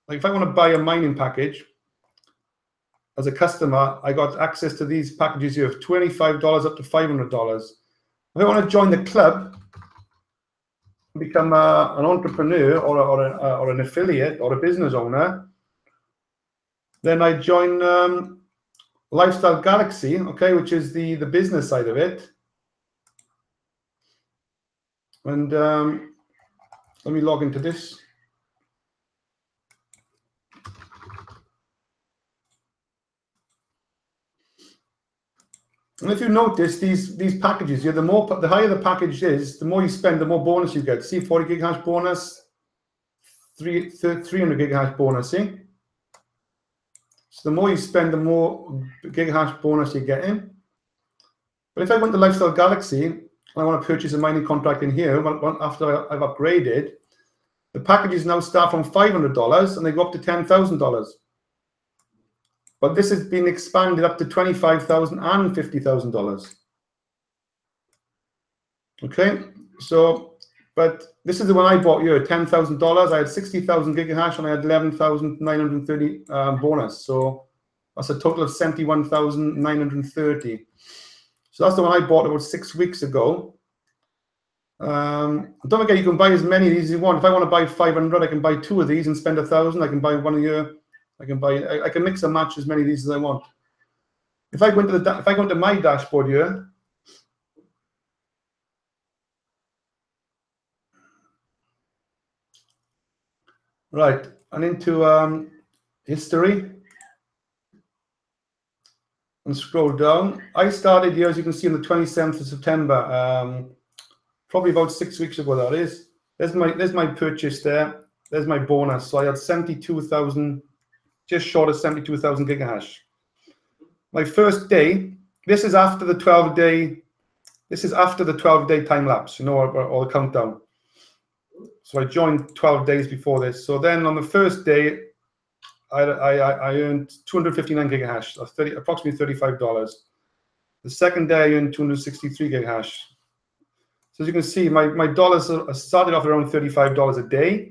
like if I want to buy a mining package as a customer, I got access to these packages here of $25 up to $500. If I want to join the club, become an entrepreneur or an affiliate or a business owner, then I join Lifestyle Galaxy, okay, which is the business side of it. And let me log into this. And if you notice these packages here, the higher the package is, the more you spend, the more bonus you get. See, 40 gig hash bonus, 300 gig hash bonus. See, so the more you spend, the more gig hash bonus you're getting. But if I went to Lifestyle Galaxy and I want to purchase a mining contract in here, after I've upgraded, the packages now start from $500 and they go up to $10,000. But this has been expanded up to $25,000 and $50,000. Okay, so, but this is the one I bought here, $10,000. I had 60,000 gigahash and I had 11,930 bonus. So that's a total of 71,930. So that's the one I bought about 6 weeks ago. Don't forget, you can buy as many of these as you want. If I want to buy 500, I can buy 2 of these and spend 1,000. I can buy 1 a year. I can mix and match as many of these as I want. If I go into my dashboard here, right, and into history, and scroll down. I started here, as you can see, on the 27th of September, probably about 6 weeks ago. That is. There's my purchase there. There's my bonus. So I had 72,000. Just short of 72,000 gigahash. My first day, this is after the 12-day, time lapse, you know, or the countdown. So I joined 12 days before this. So then on the first day, I earned 259 gigahash, approximately $35. The second day, I earned 263 gigahash. So as you can see, my dollars started off around $35 a day.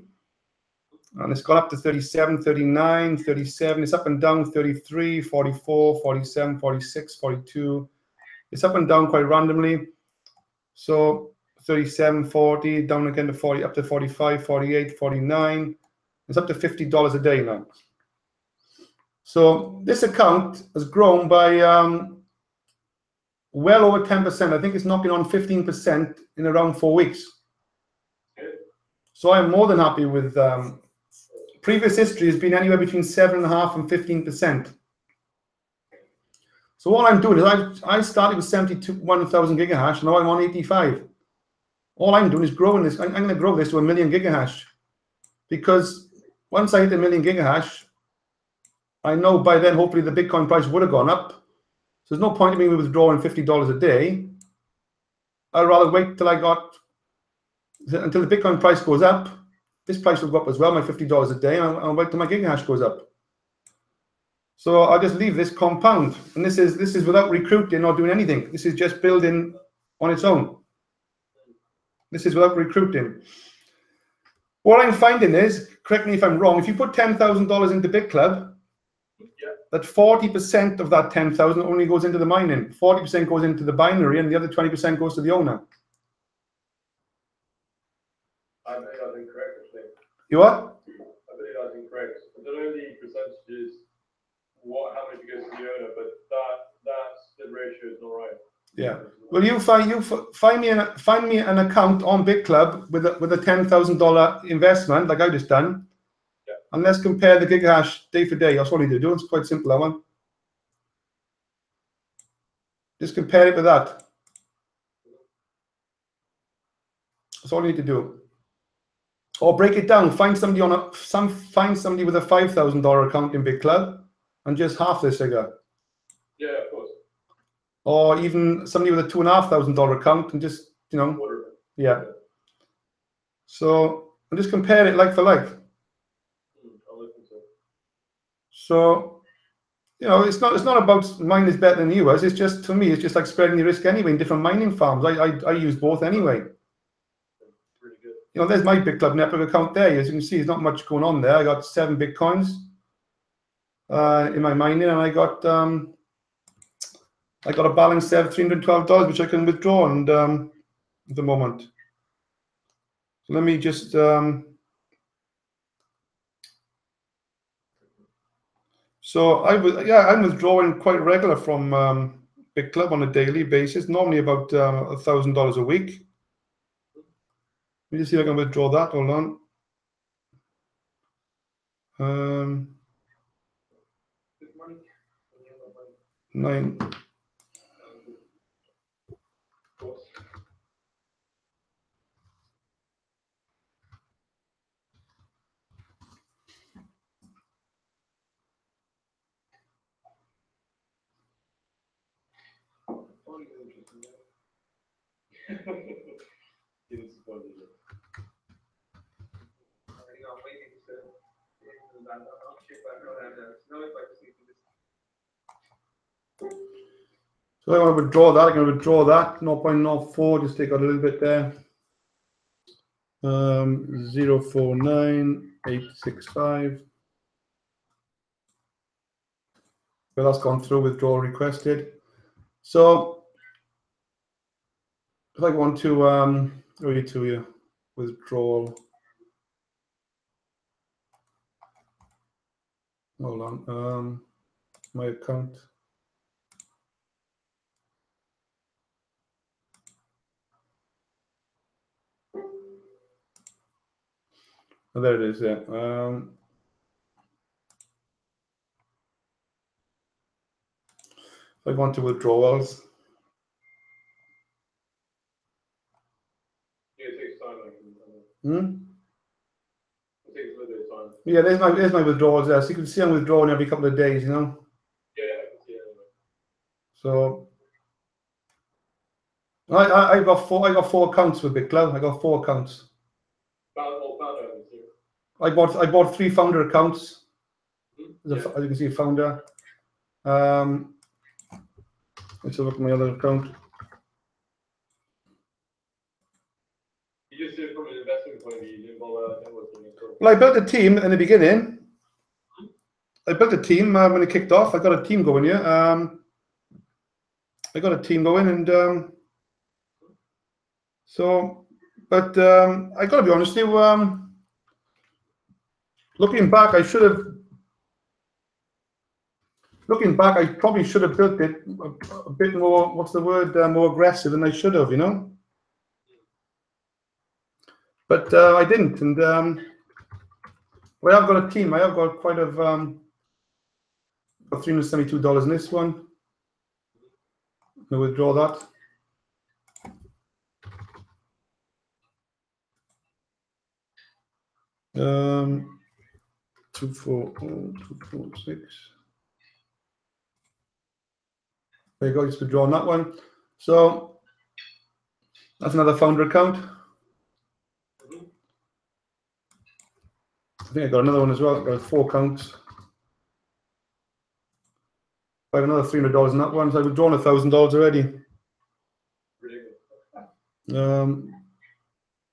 And it's gone up to 37, 39, 37. It's up and down 33, 44, 47, 46, 42. It's up and down quite randomly. So 37, 40, down again to 40, up to 45, 48, 49. It's up to $50 a day now. So this account has grown by well over 10%. I think it's knocking on 15% in around 4 weeks. So I'm more than happy with previous history has been anywhere between 7.5% and 15%. So what I'm doing is I started with 71,000 gigahash. Now I'm on 85. All I'm doing is growing this. I'm going to grow this to 1 million gigahash, because once I hit 1 million gigahash, I know by then hopefully the Bitcoin price would have gone up. So there's no point in me withdrawing $50 a day. I'd rather wait till until the Bitcoin price goes up. This price will go up as well, my $50 a day, and I'll wait till my gigahash goes up. So I'll just leave this compound. And this is without recruiting or doing anything. This is just building on its own. This is without recruiting. What I'm finding is, correct me if I'm wrong, if you put $10,000 into BitClub, that 40% of that 10,000 only goes into the mining. 40% goes into the binary, and the other 20% goes to the owner. I believe that's incorrect, actually. You what? I believe that's incorrect. I don't know the percentages, how much goes to the owner, but that split ratio is not right. Yeah. Well, find me an account on BitClub with a $10,000 investment, like I just done. Yeah. And let's compare the gigahash day for day. That's all you need to do. It's quite simple, that one. Just compare it with that. That's all you need to do. Or break it down. Find somebody with a $5,000 account in BitClub and just half this figure. Yeah, of course. Or even somebody with a $2,500 account and just, yeah. So and just compare it like for like. So, it's not about mine is better than yours. It's just, for me, it's just like spreading the risk anyway in different mining farms. I use both anyway. you know, there's my Big Club Network account there. As you can see, there's not much going on there. I got 7 Bitcoins in my mining, and I got a balance there of $312, which I can withdraw and at the moment. So let me just so I'm withdrawing quite regular from Big Club on a daily basis, normally about $1,000 a week. Let me just see if I can withdraw that. Hold on. 9. So I want to withdraw that. I can withdraw that. 0.04. Just take out a little bit there. 049865. Well, that's gone through. Withdrawal requested. So if I want to read to you withdrawal. Hold on. My account. Oh, there it is. Yeah. If I want to withdrawals. Yeah, there's my withdrawals there. So you can see I'm withdrawing every couple of days, you know. Yeah, I can see it. So I got 4 accounts with Big Club. I got 4 accounts. I bought 3 founder accounts. As you can see, founder. Let's look at my other account. You just did it from an investment point of view. You didn't bother networking at all. Well, I built a team in the beginning. I built a team when it kicked off. I got a team going here. I got a team going, and but I got to be honest with you. Looking back, I probably should have built it a bit more. What's the word? More aggressive than I should have, you know. But I didn't, and well, I've got a team. I have got quite a $372 in this one. I'll withdraw that. $246. There you go. Just withdraw on that one. So that's another founder account. I think I got another one as well. I've got 4 accounts. I have another $300 in that one. So I've withdrawn $1,000 already.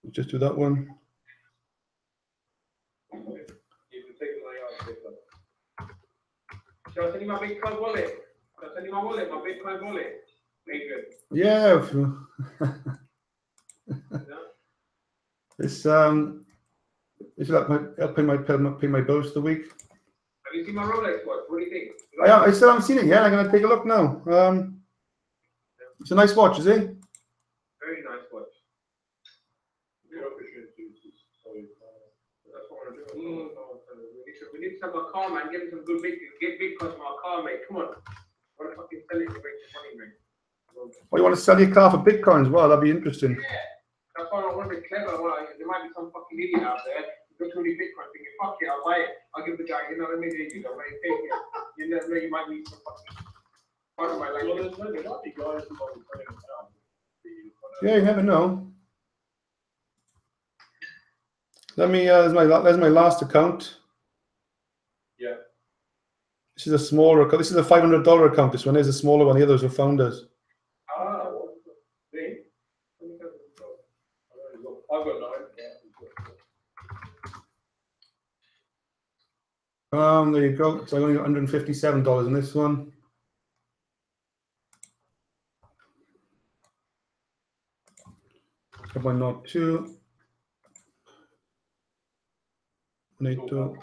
Just do that one. Shall I send you my Bitcoin wallet? Shall I send you my wallet, my Bitcoin wallet? Adrian. Yeah. It's like pay my bills for the week. Have you seen my Rolex watch? What do you think? I still haven't seen it yet. I'm going to take a look now. It's a nice watch, is it? Very nice watch. We need some more car, man. Get some good Bitcoins from our car, mate. Come on. What the fucking sell it to make some money, mate? Oh, you want to sell your car for Bitcoins? Well, that'd be interesting. Yeah. That's why I want to be clever. There might be some fucking idiot out there who looks really Bitcoin thinking, fuck it, I'll buy it. I'll give the guy, you know what I mean? You know, take it. You never know, you might need some fucking part of my life. Well, there might be guys who might be selling it down. Yeah, you never know. Let me, there's my last account. Yeah. This is a smaller account. This is a $500 account. This one is a smaller one. The others are founders. I've got 9. There you go. So I only got $157 in this one. Come on, not two. 182.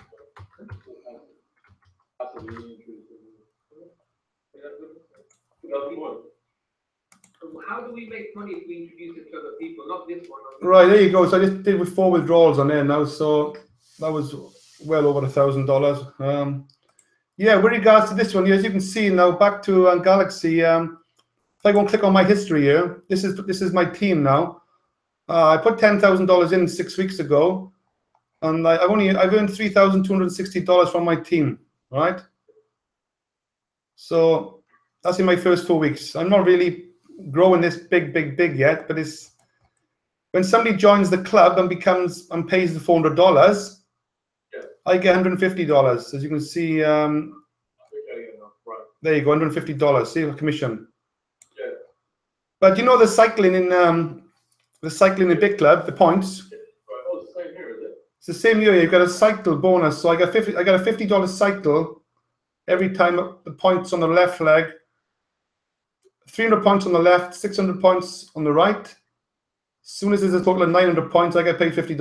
How do we make money if we introduce it to other people? Not this one. Right, there you go. So I just did with 4 withdrawals on there now. So that was well over $1,000. Yeah, with regards to this one, as you can see now, back to Galaxy. If I go and click on my history here, this is my team now. I put $10,000 in 6 weeks ago, and I've earned $3,260 from my team. Right. So that's in my first 4 weeks. I'm not really growing this big yet, but it's when somebody joins the club and pays the $400, I get $150. As you can see, there you go, $150. See the commission. Yeah. But you know the cycling in big club, the points. Right. Oh, it's the same here, is it? It's the same here. You've got a cycle bonus. So I got a $50 cycle every time the points on the left leg. 300 points on the left, 600 points on the right. As soon as there's a total of 900 points, I get paid $50.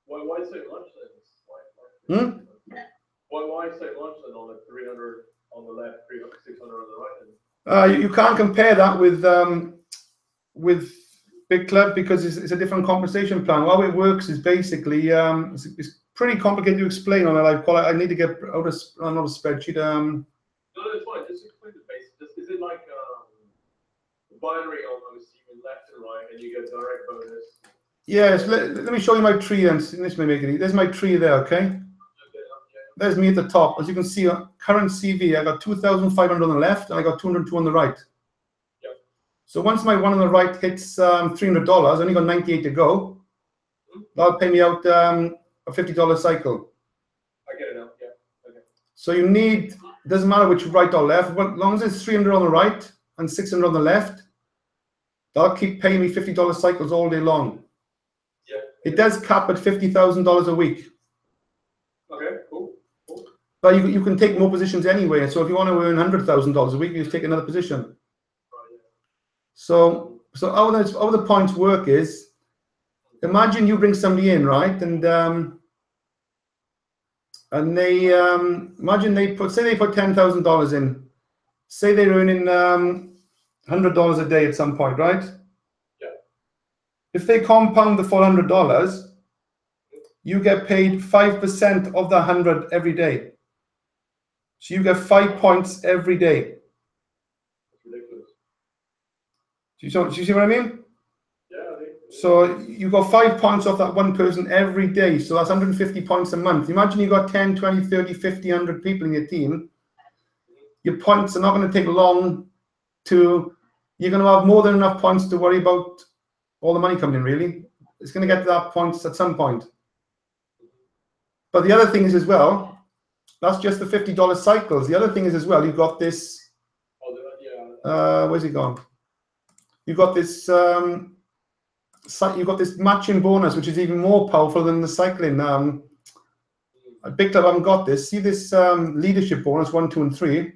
Why so much then? Why so much then on the 300 on the left, 300, 600 on the right? You can't compare that with big club because it's a different compensation plan. How it works is basically it's pretty complicated to explain on it. I need to get out of another spreadsheet. No, it's fine. Just explain the basics. Is it like binary on left and right, and you get direct bonus? Yes. Let me show you my tree, and this may make it easy. There's my tree there. Okay. There's me at the top. As you can see, current CV, I got 2,500 on the left, and I got 202 on the right. Yep. So once my one on the right hits $300, I only got 98 to go. That'll pay me out a $50 cycle. I get it now. Yeah. Okay. So you need, doesn't matter which right or left, but as long as it's 300 on the right and 600 on the left, that'll keep paying me $50 cycles all day long. Yeah. It does cap at $50,000 a week. Okay, cool. But you can take more positions anyway. So if you want to earn $100,000 a week, you just take another position. Right, yeah. So how the points work is, imagine you bring somebody in, right? And they imagine they put $10,000 in. Say they're earning $100 a day at some point, right? Yeah. If they compound the $400, you get paid 5% of the 100 every day. So you get 5 points every day. That's ridiculous. Do you see what I mean? Yeah, I think. So you got 5 points off that one person every day. So that's 150 points a month. Imagine you got 10, 20, 30, 50, 100 people in your team. Your points are not going to take long to, you're going to have more than enough points to worry about all the money coming in, really. It's going to get to that point at some point. But the other thing is as well, that's just the $50 cycles. The other thing is as well, you've got this, where's it gone? You've got this matching bonus, which is even more powerful than the cycling. I picked up, I haven't got this. See this leadership bonus, 1, 2, and 3.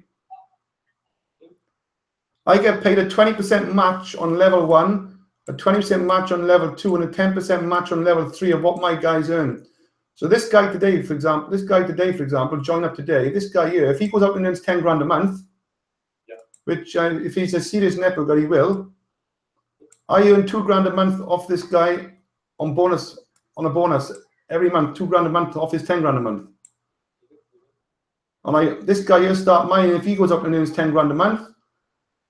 I get paid a 20% match on level 1, a 20% match on level 2, and a 10% match on level 3 of what my guys earn. So this guy today, for example, join up today. This guy here, if he goes out and earns 10 grand a month, which if he's a serious network, he will. I earn 2 grand a month off this guy on a bonus every month, 2 grand a month off his 10 grand a month. And this guy here start mine. If he goes up and earns 10 grand a month,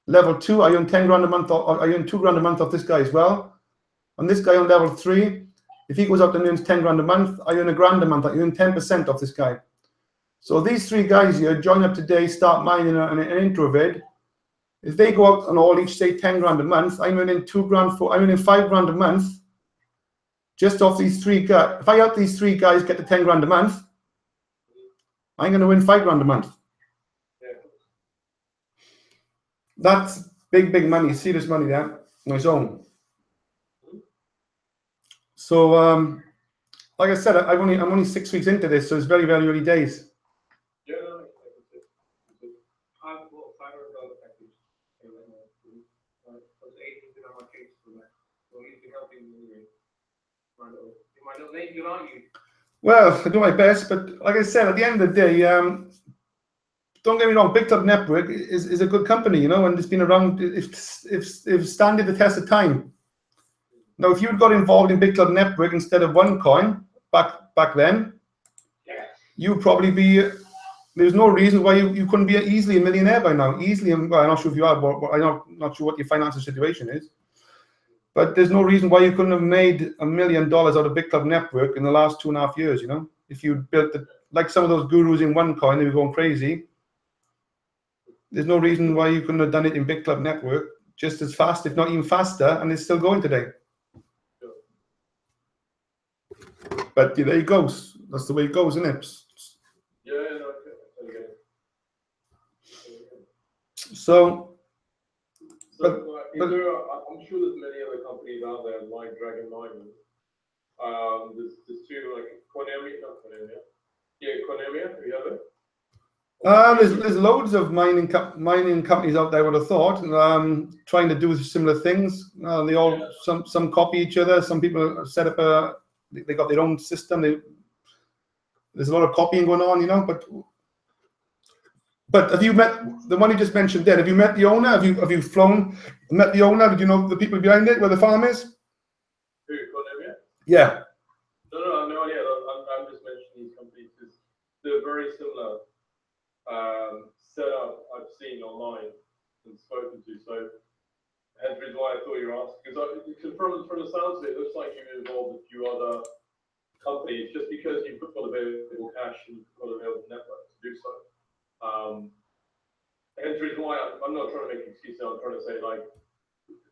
level 2, I earn 10 grand a month. I earn 2 grand a month off this guy as well. And this guy on level 3. If he goes up and earns 10 grand a month, I earn $1 grand a month. I earn 10% off this guy. So these 3 guys here join up today, start mining an introvid. If they go out and all each say 10 grand a month, I'm earning 2 grand I'm earning 5 grand a month just off these 3 guys. If I help these 3 guys get to 10 grand a month, I'm going to win 5 grand a month. Yeah. That's big money, serious money there on its own. So like I said, I'm only 6 weeks into this, so it's very, very early days. Yeah, no, I've bought a $500 package. Was 18 on my case for that. So he's been helping me anyway. You might not make it, aren't you? Well, I do my best, but like I said, at the end of the day, don't get me wrong, Big Club Network is a good company, you know, and it's been around. If standing the test of time. Now, if you'd got involved in Big Club Network instead of OneCoin back then, you'd probably be. There's no reason why you couldn't be easily a millionaire by now. Easily, well, I'm not sure if you are, but I'm not sure what your financial situation is. But there's no reason why you couldn't have made $1 million out of Big Club Network in the last 2.5 years, you know? If you built it, like some of those gurus in OneCoin, they were going crazy. There's no reason why you couldn't have done it in Big Club Network just as fast, if not even faster, and it's still going today. But there it goes. That's the way it goes, isn't it? yeah, no, okay. So I'm sure there's many other companies out there like Dragon Mining. There's two, like Cornemia, not Cornemia. Yeah, Cornemia, have you heard of it? There's loads of mining companies out there, I would have thought, trying to do similar things. They all some copy each other. Some people set up they got their own system. There's a lot of copying going on, you know. But have you met the one you just mentioned there? Have you met the owner? Have you flown, met the owner? Did you know the people behind it, where the farm is? Who, Cornemia? Yeah. No, I have no idea. I'm just mentioning these companies because they're very similar setup I've seen online and spoken to. So hence the reason why I thought you were asking. Because from the sounds of it, it looks like you've involved a few other companies just because you've got available cash and you've got available network to do so. Hence the reason why I'm not trying to make excuses. I'm trying to say, like,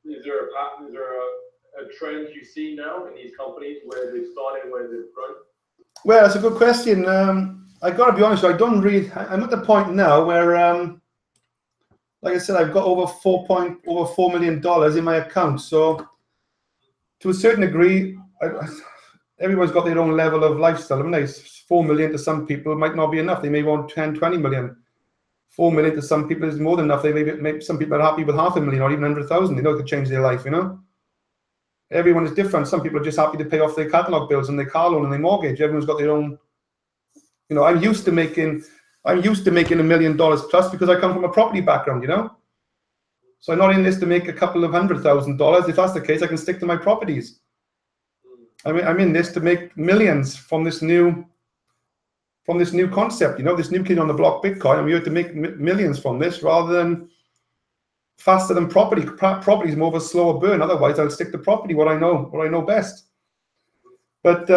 is there a pattern? Is there a trend you see now in these companies where they've started, where they've grown? Well, that's a good question. I got to be honest. I'm at the point now where, like I said, I've got over $4 million in my account. So, to a certain degree, everyone's got their own level of lifestyle. I mean, 4 million to some people might not be enough. They may want 10, 20 million. 4 million to some people is more than enough. Maybe some people are happy with 500,000 or even 100,000. They know it could change their life, you know. Everyone is different. Some people are just happy to pay off their catalog bills and their car loan and their mortgage. Everyone's got their own. You know, I'm used to making $1 million plus because I come from a property background, you know. So I'm not in this to make a couple of $100,000. If that's the case, I can stick to my properties. I'm in this to make millions from this new concept, you know, this new kid on the block, Bitcoin. I'm here to make millions from this rather than faster than property. Property is more of a slower burn. Otherwise, I'll stick to property, what I know best. But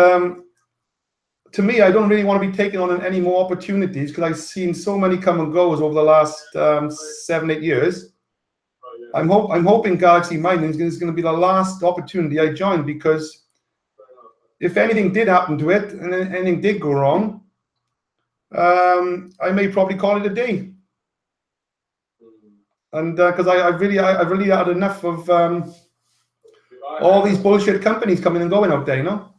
to me, I don't really want to be taking on any more opportunities because I've seen so many come and goes over the last 7-8 years. I'm hoping Galaxy Mining is going to be the last opportunity I join, because if anything did happen to it and anything did go wrong, I may probably call it a day. And because I've really had enough of all these bullshit companies coming and going out there, you know.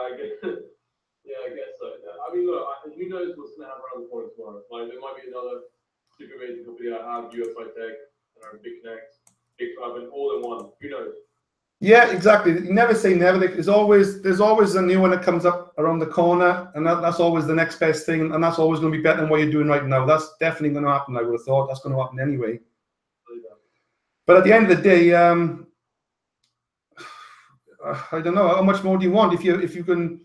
I guess so. I mean, look, who knows what's going to happen around the corner tomorrow? Like, there might be another super amazing company that have USI Tech, Big Connect, Big Club, and all in one. Who knows? Yeah, exactly. You never say never. There's always a new one that comes up around the corner, and that's always the next best thing, and that's always going to be better than what you're doing right now. That's definitely going to happen. I would have thought that's going to happen anyway. But at the end of the day, I don't know, how much more do you want? If you're in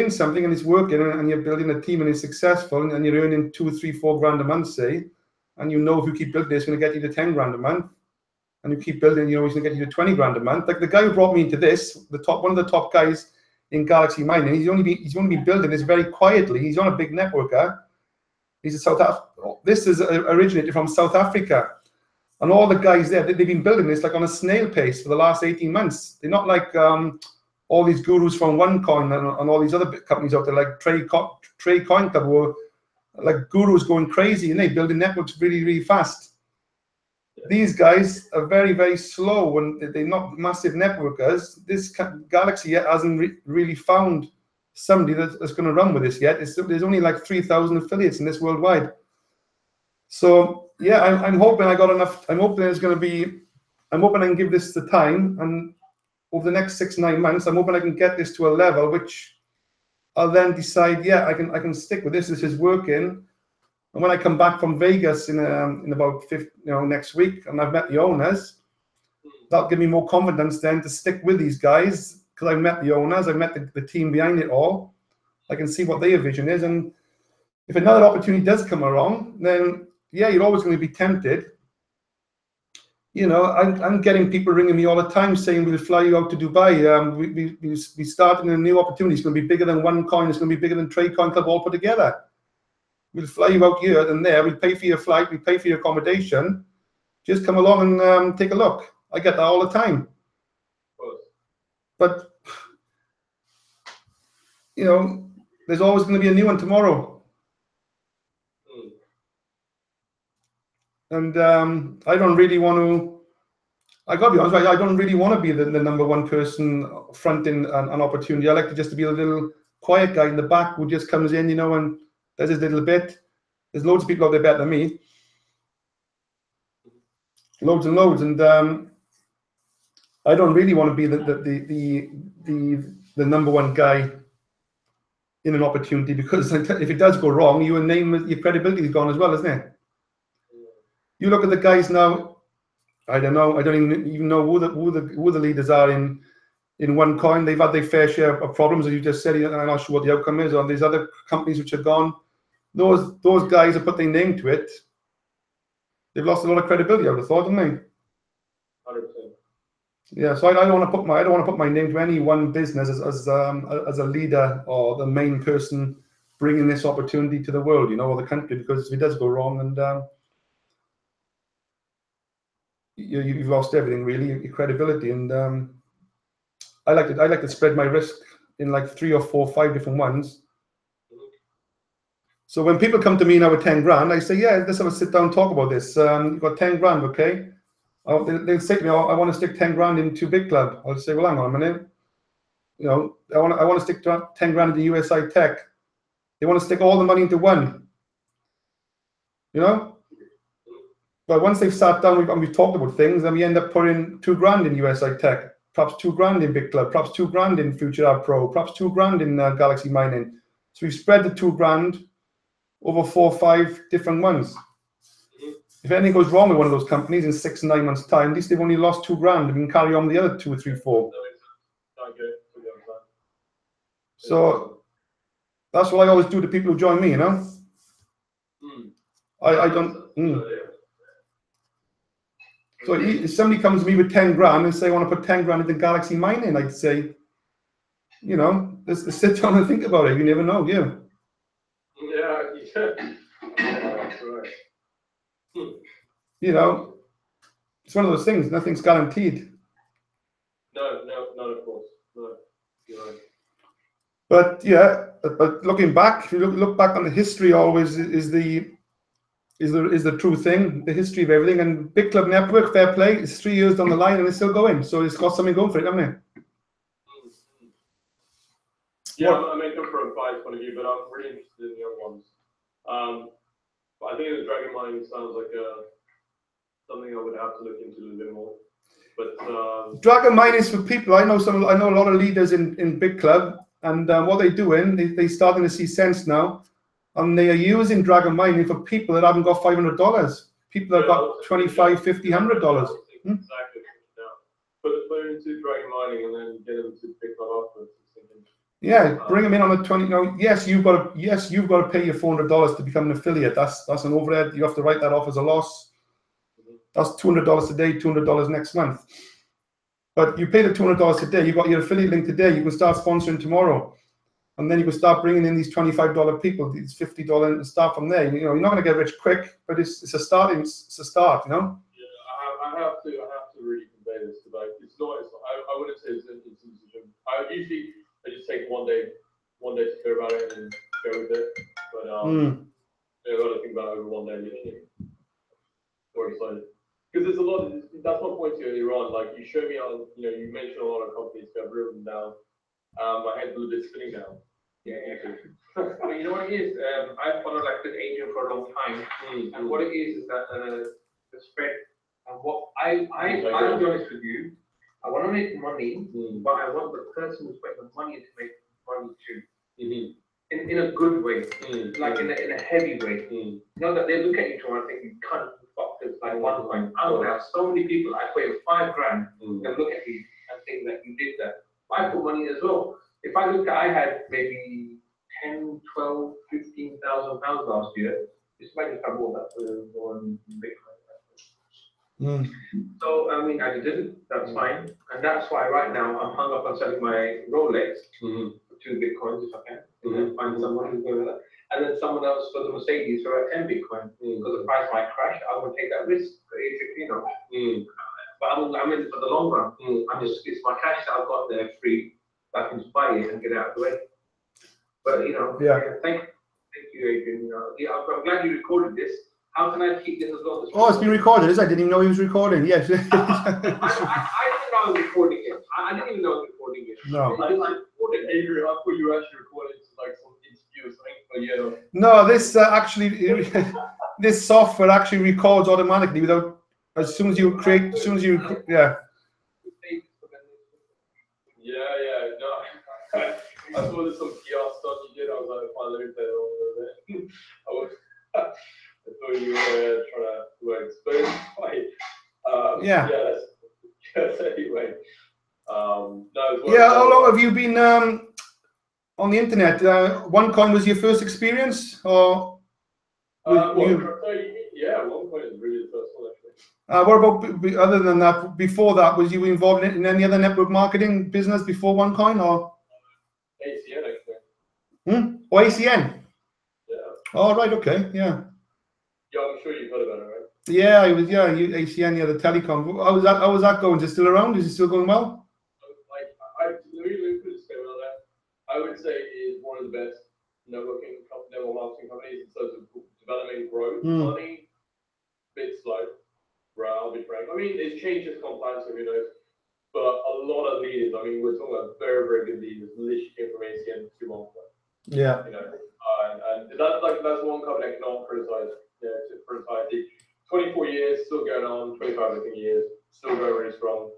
something and it's working, and you're building a team and it's successful, and you're earning 2, 3, 4 grand a month, say, and you know if you keep building this, it's going to get you to 10 grand a month. And you keep building, you know, he's going to get you to 20 grand a month. Like the guy who brought me into this, one of the top guys in Galaxy Mining, he's only been building this very quietly. He's on a big networker. He's this is originated from South Africa. And all the guys there, they've been building this like on a snail pace for the last 18 months. They're not like all these gurus from OneCoin and all these other companies out there, like Trade Coin Club, who are like gurus going crazy, and they're building networks really, really fast. These guys are very, very slow, and they're not massive networkers. This Galaxy yet hasn't really found somebody that's going to run with this yet. There's only like 3,000 affiliates in this worldwide. So yeah, I'm hoping I got enough. I'm hoping there's going to be. I'm hoping I can give this the time, and over the next 6-9 months, I'm hoping I can get this to a level which I'll then decide. Yeah, I can stick with this. This is working. And when I come back from Vegas in about next week, and I've met the owners, that'll give me more confidence then to stick with these guys, because I've met the owners, I've met the team behind it all. I can see what their vision is, and if another opportunity does come along, then yeah, you're always going to be tempted. You know, I'm getting people ringing me all the time saying we'll fly you out to Dubai. We starting a new opportunity. It's going to be bigger than OneCoin. It's going to be bigger than TradeCoin Club all put together. We'll fly you out here and there. We'll pay for your flight. We pay for your accommodation. Just come along and take a look. I get that all the time. But, you know, there's always going to be a new one tomorrow. And I don't really want to, I got to be honest, I don't really want to be the number one person fronting an opportunity. I like to just be a little quiet guy in the back who just comes in, you know, and does his little bit. There's loads of people out there better than me. Loads and loads. And I don't really want to be the number one guy in an opportunity, because if it does go wrong, your name, your credibility is gone as well, isn't it? You look at the guys now. I don't know. I don't even know who the leaders are in OneCoin. They've had their fair share of problems, as you just said. I'm not sure what the outcome is. Or these other companies which are gone. Those guys have put their name to it. They've lost a lot of credibility, I would have thought, haven't they? 100%. Yeah. So I don't want to put my name to any one business as a leader or the main person bringing this opportunity to the world, you know, or the country, because if it does go wrong, and you've lost everything, really, your credibility. And I like to spread my risk in like 3 or 4 or 5 different ones. So when people come to me now with 10 grand, I say, yeah, let's have a sit down and talk about this. You've got 10 grand, okay? They'll say to me, I want to stick 10 grand into Big Club. I'll say, well, hang on a minute. You know, I want to stick 10 grand into USI Tech. They want to stick all the money into one. You know? But once they've sat down and we've talked about things, then we end up putting 2 grand in USI Tech, perhaps 2 grand in Big Club, perhaps 2 grand in Future Art Pro, perhaps 2 grand in Galaxy Mining. So we've spread the 2 grand over 4 or 5 different ones. If anything goes wrong with one of those companies in 6 or 9 months' time, at least they've only lost 2 grand, and we can carry on with the other 2 or 3, 4. So that's what I always do to people who join me, you know. I don't. So if somebody comes to me with 10 grand and say, I want to put 10 grand into Galaxy Mining, I'd say, you know, let's sit down and think about it. You never know, yeah. Yeah, that's right. You know, it's one of those things. Nothing's guaranteed. No, of course. No, you're right. But yeah, but looking back, if you look back on the history, always is the true thing, the history of everything. And Big Club Network, fair play, it's 3 years down the line and it's still going. So it's got something going for it, hasn't it? Yeah, I may come from a bias point of view, but I'm really interested in the other ones. But I think the Dragon Mining sounds like something I would have to look into a little bit more. But Dragon Mining is for people. I know a lot of leaders in Big Club, and what they're doing, they're starting to see sense now, and they are using Dragon Mining for people that haven't got $500. People that got $25, $50, $100. Exactly. Put it into Dragon Mining and then get them to pick that up. Yeah, bring them in on a 20. No, yes, you've got to pay your $400 to become an affiliate. That's an overhead. You have to write that off as a loss. That's $200 today, $200 next month. But you pay the $200 today. You've got your affiliate link today. You can start sponsoring tomorrow, and then you can start bringing in these $25 people, these $50, and start from there. You know, you're not going to get rich quick, but it's a start. It's a start. You know. Yeah, I have to really convey this to like it's not. I wouldn't say it's an instant decision. I just take one day to care about it and go with it. But I've got to think about it over one day. More excited. because there's a lot of, that's my point earlier on, like you showed me on, you know, you mentioned a lot of companies that have written down, my head's a little bit spinning now. Yeah. But you know what it is? I followed like this Adrian for a long time, and what it is that the spread and what I'll be honest with you, I want to make money, but I want the person who's putting the money to make money too. In a good way, like in a heavy way. You know that they look at you and think you can't fuck this like one coin. I don't have so many people I pay $5 grand and look at you and think that you did that. I put money as well. If I look at, I had maybe 10, 12, 15,000 pounds last year. Just imagine if I bought that for one Bitcoin. So I mean, I didn't. That's fine, and that's why right now I'm hung up on selling my Rolex for 2 Bitcoins if I can. Find someone who's going to that, and then someone else for the Mercedes for 10 Bitcoin because the price might crash. I will take that risk, you know. But I'm in it for the long run. It's my cash that I've got there free. I can just buy it and get it out of the way. But you know, thank you, Adrian. You know, I'm glad you recorded this. How can I keep this as long as? Oh, it's been recorded. I didn't even know he was recording. Yes. I didn't know I was recording it. I didn't even know I was recording it. No. I recorded Adrian. I thought you were actually recording like some interview or something for you. No, this actually, this software actually records automatically without. As soon as you create, yeah. Yeah, no. I saw there's some PR stuff you did. I was like, fine, let me play it all a little bit. I thought you were trying to work, but it's fine. Yeah. Yes, anyway. No, yeah, how long have you been on the internet? OneCoin was your first experience, or? Yeah, OneCoin is really the first one, actually. What about, other than that, before that, was you involved in any other network marketing business before OneCoin, or? ACN, actually. Or ACN? Yeah. Oh, right, okay, yeah. Yeah, I'm sure you've heard about it, right? Yeah, I was, ACN, the telecom. How was that going? Is it still around? Is it still going well? Let me put a statement on that. I would say it is one of the best network marketing companies in terms of development growth. Money, a bit slow, right? I'll be frank. I mean, it's changed its compliance, so who knows? But a lot of leaders, I mean, we're talking about very, very good leaders, literally came from ACN to OneCoin. Yeah. You know, and that's one company I cannot criticize. To criticize it. 24 years, still going on, 25 I think years, still going really strong.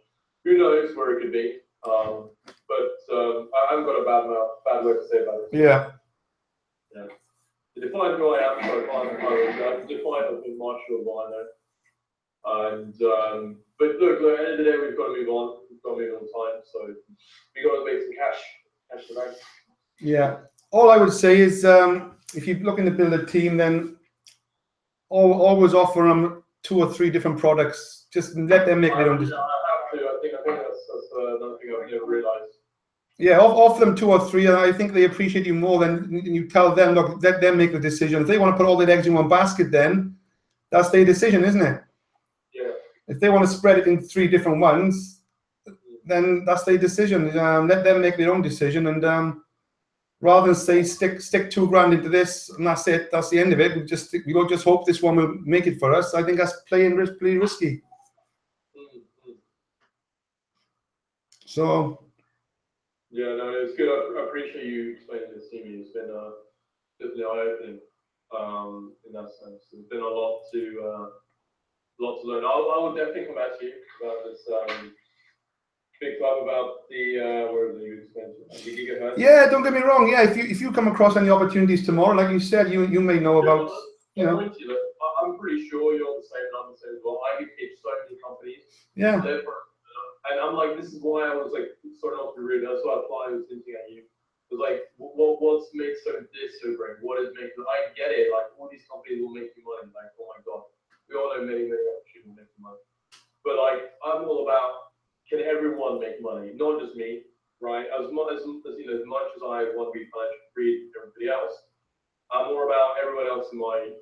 Who knows where it could be? But I haven't got a bad word to say about it. Yeah. Yeah. To define who I am, I can define it in Marshall what I know. And but look, at the end of the day, we've got to move on. We've got to move on time, so we got to make some cash tonight. Yeah. All I would say is, if you're looking to build a team, then always offer them 2 or 3 different products. Just let them make their own decision. I have to. I think that's another thing I've never realized. Yeah, offer them 2 or 3, and I think they appreciate you more than you tell them. Look, let them make the decision. If they want to put all their eggs in one basket, then that's their decision, isn't it? Yeah. If they want to spread it in 3 different ones, then that's their decision. Let them make their own decision, and rather than say stick $2 grand into this and that's it, that's the end of it. We don't just hope this one will make it for us. I think that's pretty risky. So. Yeah, no, it's good. I appreciate you explaining this to me. It's been definitely eye-opening in that sense. There's been a lot to learn. I will definitely come back to you about this big club about the where the gigahertz. Yeah, don't get me wrong. Yeah, if you come across any opportunities tomorrow, like you said, you may know about. I'm pretty sure you're the same. I'm the same as well. I get pitched so many companies. Yeah. And I'm like, this is why I was like starting off the route. That's why I was hinting at you. It was like, what makes this so great? What is making? I get it. Like all these companies will make you money. Like, oh my god, we all know many opportunities will make you money. But like, I'm all about, can everyone make money? Not just me, right? As much as I want to be financially free to everybody else, I'm more about everyone else in my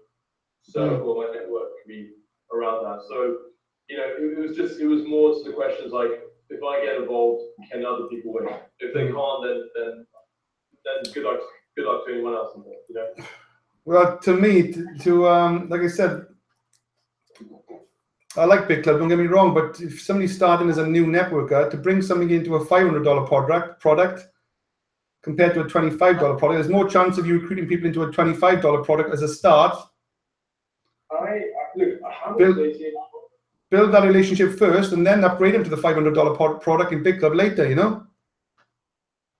circle, my network can be around that. So, you know, it was more to the questions like, if I get involved, can other people win? If they can't, then good luck to anyone else involved, you know? Well, to me, like I said, I like Big Club, don't get me wrong, but if somebody's starting as a new networker, to bring something into a $500 product compared to a $25 product, there's more chance of you recruiting people into a $25 product as a start. Build that relationship first and then upgrade them to the $500 product in Big Club later, you know?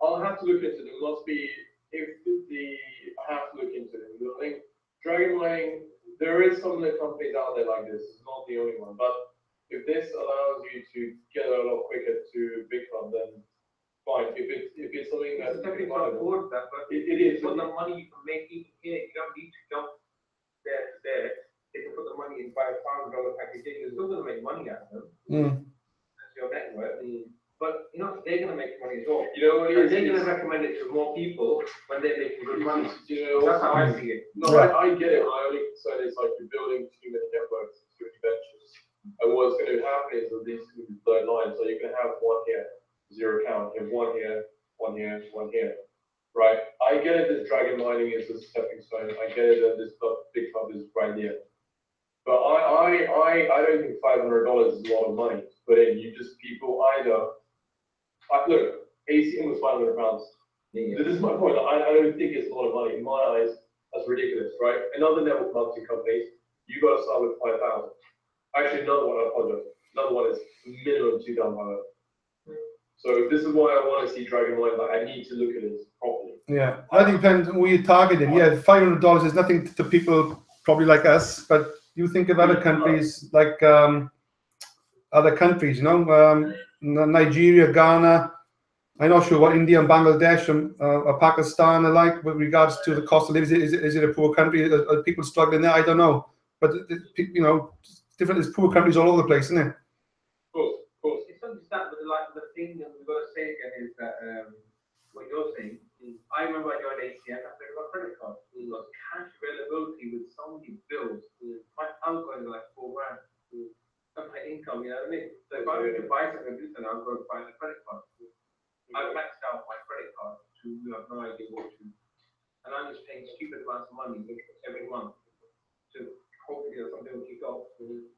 I'll have to look into it. It must be, I have to look into it. I think Dragon Mining, there is some of the companies out there like this. It's not the only one. But if this allows you to get a lot quicker to Big Club, then fine. If it's something that's definitely not afford that, but it is. For the money you can make even here, you don't need to jump there to there. They can put the money in, buy a $500 package. You're still going to make money out of them. That's your network. But you know, they're going to make money as well. You know, and they're going to recommend it to more people when they're making good money. You know, that's how I see it. No, I get it. My only concern is like you're building too many networks, too many ventures. And what's going to happen is that these blurred lines. So you can have one here, zero count. You have one here, one here, one here. Right? I get it that Dragon Mining is a stepping stone. I get it that this Big Club is brand new. But I don't think $500 is a lot of money. But you just people either look, ACM was £500. Yeah. This is my point. I don't think it's a lot of money. In my eyes, that's ridiculous, right? Another network marketing company, you got to start with 5,000. Actually, another one, I apologize. Another one is minimum 2,500. So this is why I want to see Dragon Mining. Like, I need to look at this properly. Yeah, that depends on where you're targeted. Yeah, $500 is nothing to people probably like us, but you think of other countries like other countries, you know, Nigeria, Ghana. I'm not sure what India and Bangladesh and Pakistan are like with regards to the cost of living. Is it a poor country? Are people struggling there? I don't know. But, you know, different. There's poor countries all over the place, isn't it? Of course. It's understandable, but like the thing that we've got to say again is that what you're saying is, I remember I joined ACM after I got a credit card. It was cash availability with so many bills. My outgoing like $4 grand. Of my income, you know what I mean? So if I were to buy something, do something, I'll go and buy the credit card. I maxed out my credit card to you have no idea what to, and I'm just paying stupid amounts of money every month to hopefully something will kick off.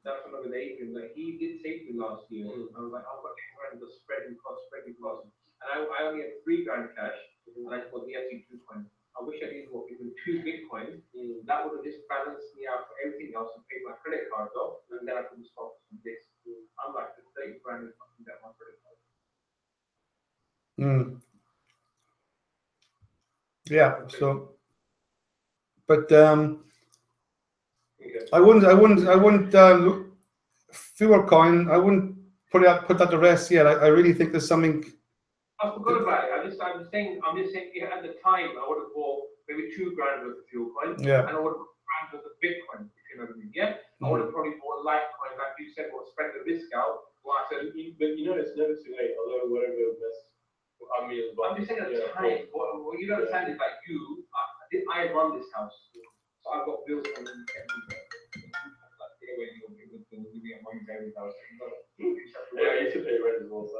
That's when I was with Adrian, like he did say to me last year. I was like, I've got 10 grand of spreading costs, and I only had $3 grand cash, and I bought the FC2 coin. I wish I didn't bought even 2 Bitcoin. That would have just balanced me out for everything else and paid my credit cards off, and then I could just focus on this. I'm like, the 30 grand is fucking down my credit card. Yeah. So, but I wouldn't fuel coin. I wouldn't put that to rest yet. I really think there's something. I forgot about it. I'm just saying. At the time, I would have bought maybe 2 grand worth of fuel coin. Yeah. And I would have bought grand worth of Bitcoin. If you know what I mean? Yeah. I would have probably bought Litecoin, like you said, or spread the risk out. Well, I said, but you know, it's never too late. Although whatever this, I'm just saying at the time. What you don't understand is like you. I run this house, so I've got bills coming in everywhere. When you're giving up money to every house. Yeah, you should pay rent as well. So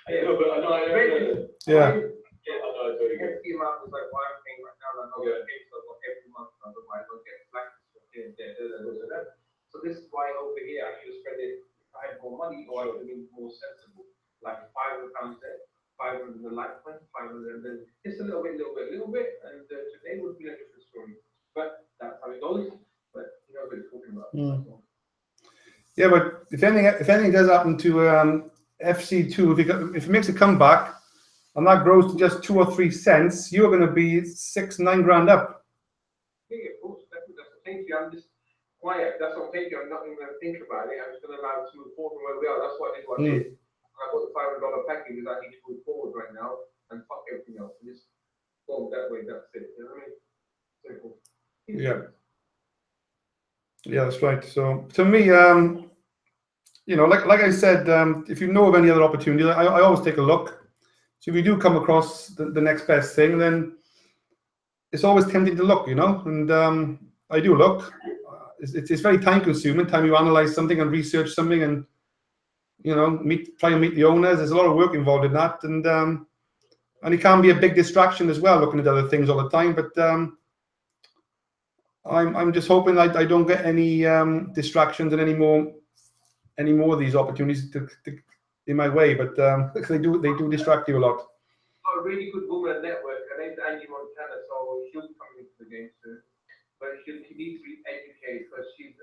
yeah, but I know. Yeah. Every amount is like what I'm paying right now. I know I pay stuff every month. Otherwise, I'll get black. So this is why over here I should spend it. If I had more money, or I would have been more sensible. Like £500 there, 500 in the Litecoin, 500, and then just a little bit, and today would be a different story. But that's how it goes. But you know what we're talking about. Yeah, but if anything does happen to FC2, if it makes a comeback and that grows to just 2 or 3 cents, you're going to be 6-9 grand up. Yeah, of course. That's the thing. I'm just quiet. That's what I'm thinking. I'm not even going to think about it. I'm just going to allow it to move forward from where we are. That's what I did. I got the $500 package that I need to move forward right now and fuck everything else. And just go that way. That's it. You know what I mean? Simple. Yeah. Yeah, that's right. So to me, you know, like I said, if you know of any other opportunities, I always take a look. So if you do come across the next best thing, then it's always tempting to look, you know. And I do look. It's very time consuming. Time you analyze something and research something, and you know, try and meet the owners. There's a lot of work involved in that, and it can be a big distraction as well, looking at other things all the time. But I'm just hoping I don't get any distractions and any more of these opportunities in my way. But because they do distract you a lot. A really good woman at network. Her name's Angie Montana, so she'll come into the game soon. But she needs to be educated because she's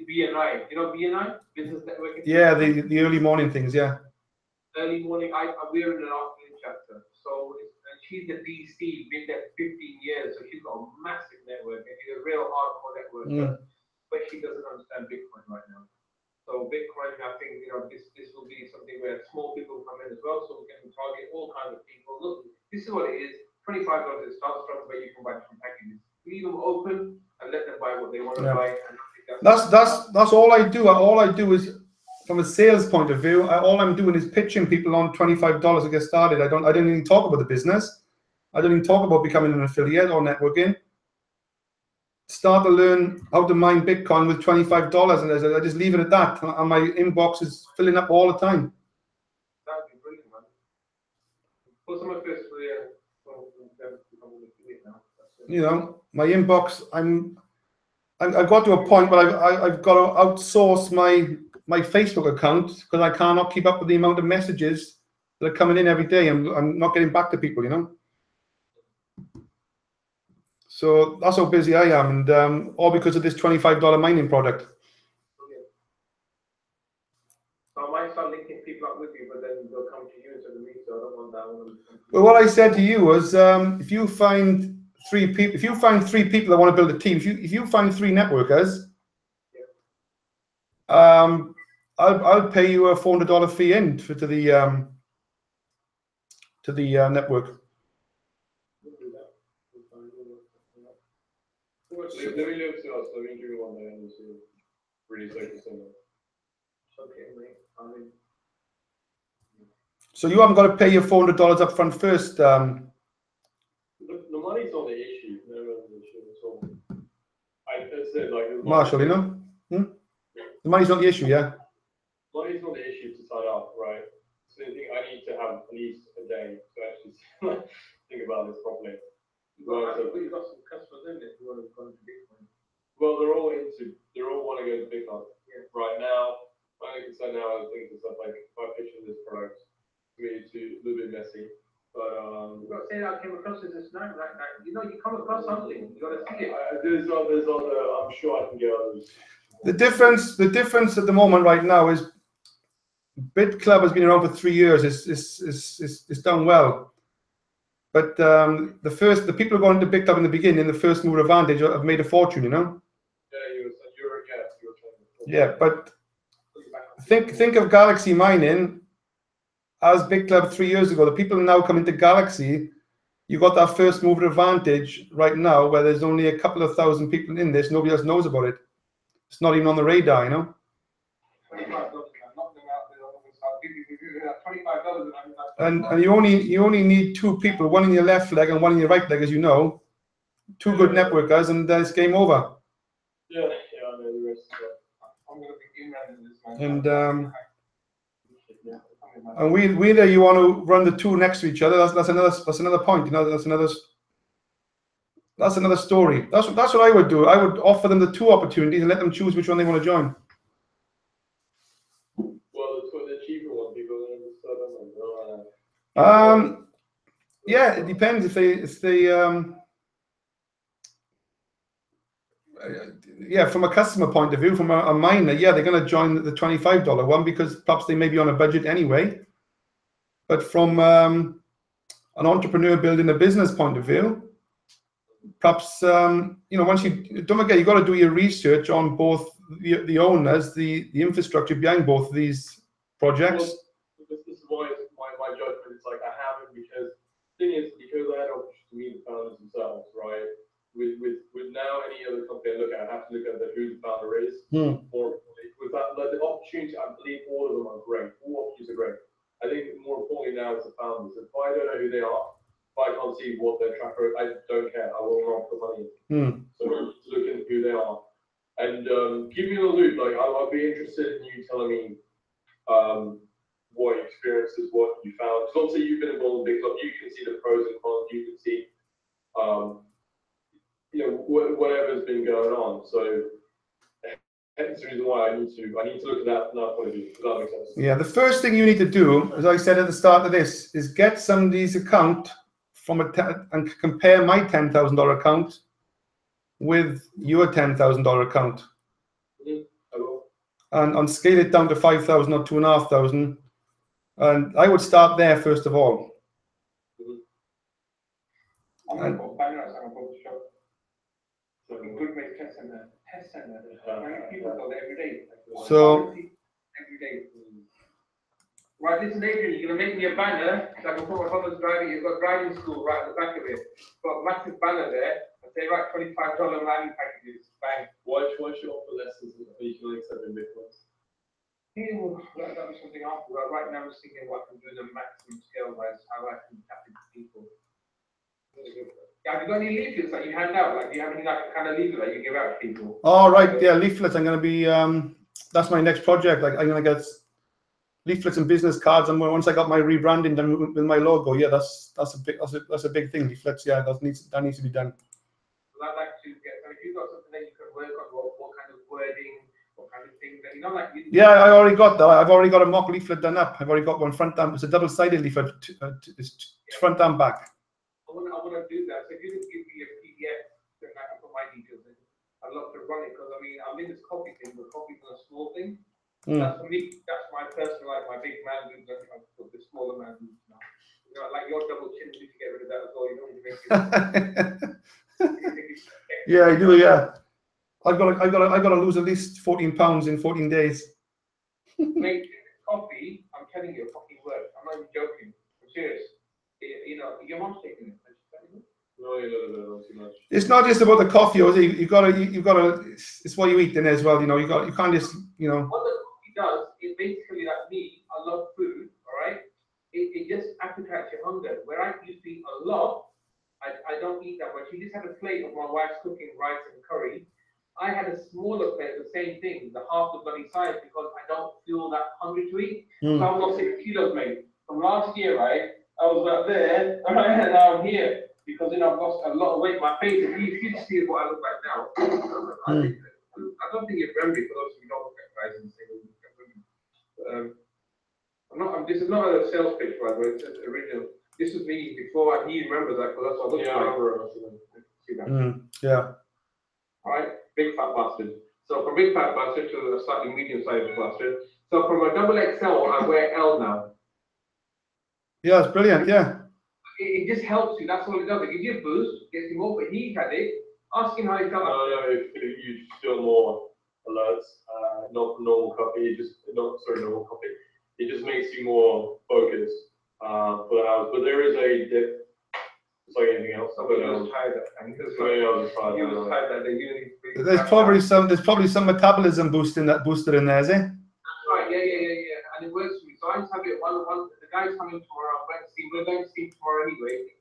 BNI. You know BNI, business networking. Yeah, the early morning things. Yeah. Early morning. We're in an afternoon chapter. So and she's a DC, been there 15 years, so she's got a massive network and she's a real hardcore networker. But she doesn't understand Bitcoin right now. So Bitcoin, I think this will be something where small people come in as well, so we can target all kinds of people. Look, this is what it is. $25 it starts from, but you can buy different packages. Leave them open and let them buy what they want to buy. And that's all I do. All I do is, from a sales point of view, all I'm doing is pitching people on $25 to get started. I don't even talk about the business. I don't even talk about becoming an affiliate or networking. Start to learn how to mine Bitcoin with $25, and I just leave it at that. And my inbox is filling up all the time. That would be brilliant, man. Put some of this for you. You know, my inbox. I've got to a point where I've got to outsource my Facebook account because I cannot keep up with the amount of messages that are coming in every day. I'm not getting back to people, you know. So that's how busy I am, and all because of this $25 mining product. Brilliant. So I might start linking people up with you, but then they'll come to you instead of me. So I don't want that one. Well, what I said to you was, if you find three people that want to build a team, if you find 3 networkers, I'll pay you a $400 fee in to the network. Let me look to us. Let me do one day and see. Really focus on that. Okay, mate. So you haven't got to pay your $400 up front first. The money's not the issue. No, the issue at all. I said like Marshall, you know, the money's not the issue, yeah. Money's not the issue to sign up, right? So I think I need to have at least a day to actually think about this properly. You've got some customers in it who want to go into Bitcoin. Well, they all want to go to Bitcoin. Yeah. Right now, my only concern now is things and stuff like if I pitch in this product, it's a little bit messy. But you've got to say that I came across as a snack like that. You know, you come across something, you got to see it. There's other. I'm sure I can get others. The difference at the moment right now is BitClub has been around for 3 years. It's done well. But the people who got into BitClub in the beginning, the first mover advantage, have made a fortune, you know. Yeah, but think of Galaxy mining as BitClub 3 years ago. The people who now come into Galaxy, you got that first mover advantage right now, where there's only a couple of thousand people in this. Nobody else knows about it. It's not even on the radar, you know. And you only need 2 people, one in your left leg and one in your right leg, as you know. 2 good networkers, and then it's game over. Yeah, I know the rest of it. I'm going to be in this, man. And whether you want to run the 2 next to each other, that's another point. You know, that's another story. That's what I would do. I would offer them the 2 opportunities and let them choose which one they want to join. Yeah, it depends if they yeah, from a customer point of view, from a miner, yeah, they're going to join the $25 one because perhaps they may be on a budget anyway. But from an entrepreneur building a business point of view, perhaps you know, once you don't forget, you got to do your research on both the owners, the infrastructure behind both of these projects. Well, this is why my judgment is like I haven't, because the thing is, because I had opportunity to meet the founders themselves, right? With now any other company I look at, I have to look at who the founder is. Or with that, like the opportunity, I believe all of them are great. All opportunities are great. I think more importantly now is the founders. If I don't know who they are, if I can't see what their track record, I don't care. I will not put money in. So look into who they are and keep me in the loop. Like I'll be interested in you telling me what experiences, what you found. Because obviously you've been involved in BitClub, you can see the pros and cons. You can see you know, whatever's been going on. So that's the reason why I need to look at that from that point of view. Does that make sense? Yeah, the first thing you need to do, as I said at the start of this, is get somebody's account from and compare my $10,000 account with your $10,000 account. And scale it down to 5,000 or 2,500, and I would start there first of all. I'm going to put banners on a bookshop. So a good way test center. Many people go there every day. So Every day. Right, listen, Adrian, you're going to make me a banner so I can put my father's driving. You've got driving school right at the back of it. Got a massive banner there. I say, right, $25 value packages. Bang. Why should you offer lessons that you can only accept in Bitcoins? Yeah, well, that was something after. Right now, I'm just thinking what I can do in the maximum scale wise, how I can tap into people. Yeah, have you got any leaflets that you hand out? Like, do you have any like kind of leaflet that you give out to people? oh right, yeah, leaflets. I'm going to be that's my next project. Like, I'm going to get leaflets and business cards, and once I got my rebranding done with my logo, yeah, that's a big thing. Leaflets, yeah, that needs to be done. Well, I'd like to get. So if you've got something that you can work on, what kind of wording, what kind of things, that you know, like. Yeah, I already got that. I've already got a mock leaflet done up. I've already got one front and it's a double-sided leaflet. It's front and back. I want to do that. So if you could give me a PDF, then I can put my details in. I'd love to run it because I mean I'm in this coffee thing, but coffee's a small thing. That's for me. That's my personal life. My big man moves. I put the smaller man moves now. You know, like your double chin. You need to get rid of that as well. You don't need to make it. Yeah, I do. Yeah, I've got to lose at least 14 pounds in 14 days. Mate, coffee. I'm telling you, fucking works. I'm not even joking. I'm serious. You know, your mom's taking it. No, not too much. It's not just about the coffee. You've got to. It's what you eat in as well. You know, you can't just, you know. What the coffee does is basically like me. I love food. All right. It just appetites your hunger. Where I used to eat a lot, I don't eat that much. You just had a plate of my wife's cooking rice and curry. I had a smaller plate, the same thing, the half the bloody size, because I don't feel that hungry to eat. So I've lost 6 kilos, mate. From last year, right? I was up there, and now I'm here. Because then I've lost a lot of weight. My face, if you see what I look like now, I don't think you're very for those who don't look at guys and say, this is not a sales pitch, by the way, it's original. This was me before he remembers that, because that's what I look like. See that? Yeah. All right, big fat bastard. So from big fat bastard to a slightly medium-sized bastard. So from a double XL, I wear L now. Yeah, it's brilliant. Yeah. It just helps you. That's all it does. It gives you a boost, gets you more. But he had it. Ask him how he felt. No, you feel more alert. Not normal coffee. Normal coffee. It just makes you more focused for the hours. But there is a dip. It's like anything else. He was tired. There's probably some metabolism boosted in there, is it? That's right. Yeah. And it works for me. So I just have it one. The guy's coming tomorrow. We're going to see him tomorrow anyway.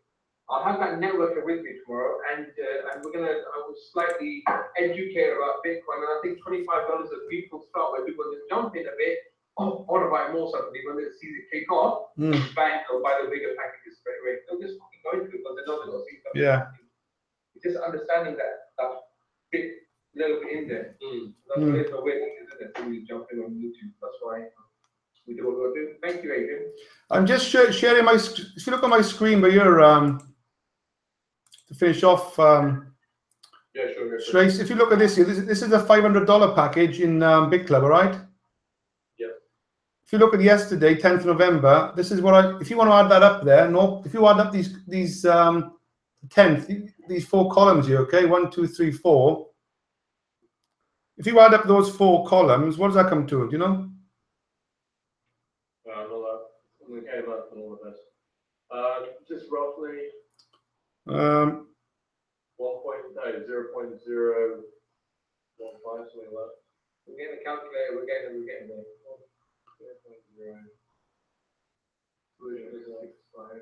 I'll have that networker with me tomorrow, and I will slightly educate about Bitcoin. And I think $25 a week will start where people just jump in a bit. Oh, I want to buy more suddenly when they see it take off. Bang, they'll buy the bigger packages straight away. They'll just fucking go into it because they know they're going to see something. Yeah. It's just understanding that bit little bit in there. That's why there's no way isn't it? So we jump in on YouTube. That's why. We do what we'll do. Thank you, Adrian. I'm just sharing my. If you look on my screen, where you're to finish off. Yeah, sure. Trace, if you look at this here, this is a $500 package in BitClub, all right? Yeah. If you look at yesterday, 10th November, this is what if you want to add that up there. No, if you add up these 10th, these 4 columns here, okay, 1, 2, 3, 4. If you add up those 4 columns, what does that come to? Do you know? Okay, about all of this. Just roughly 0.015, something like that. We're getting a calculator, we're getting there. 0.065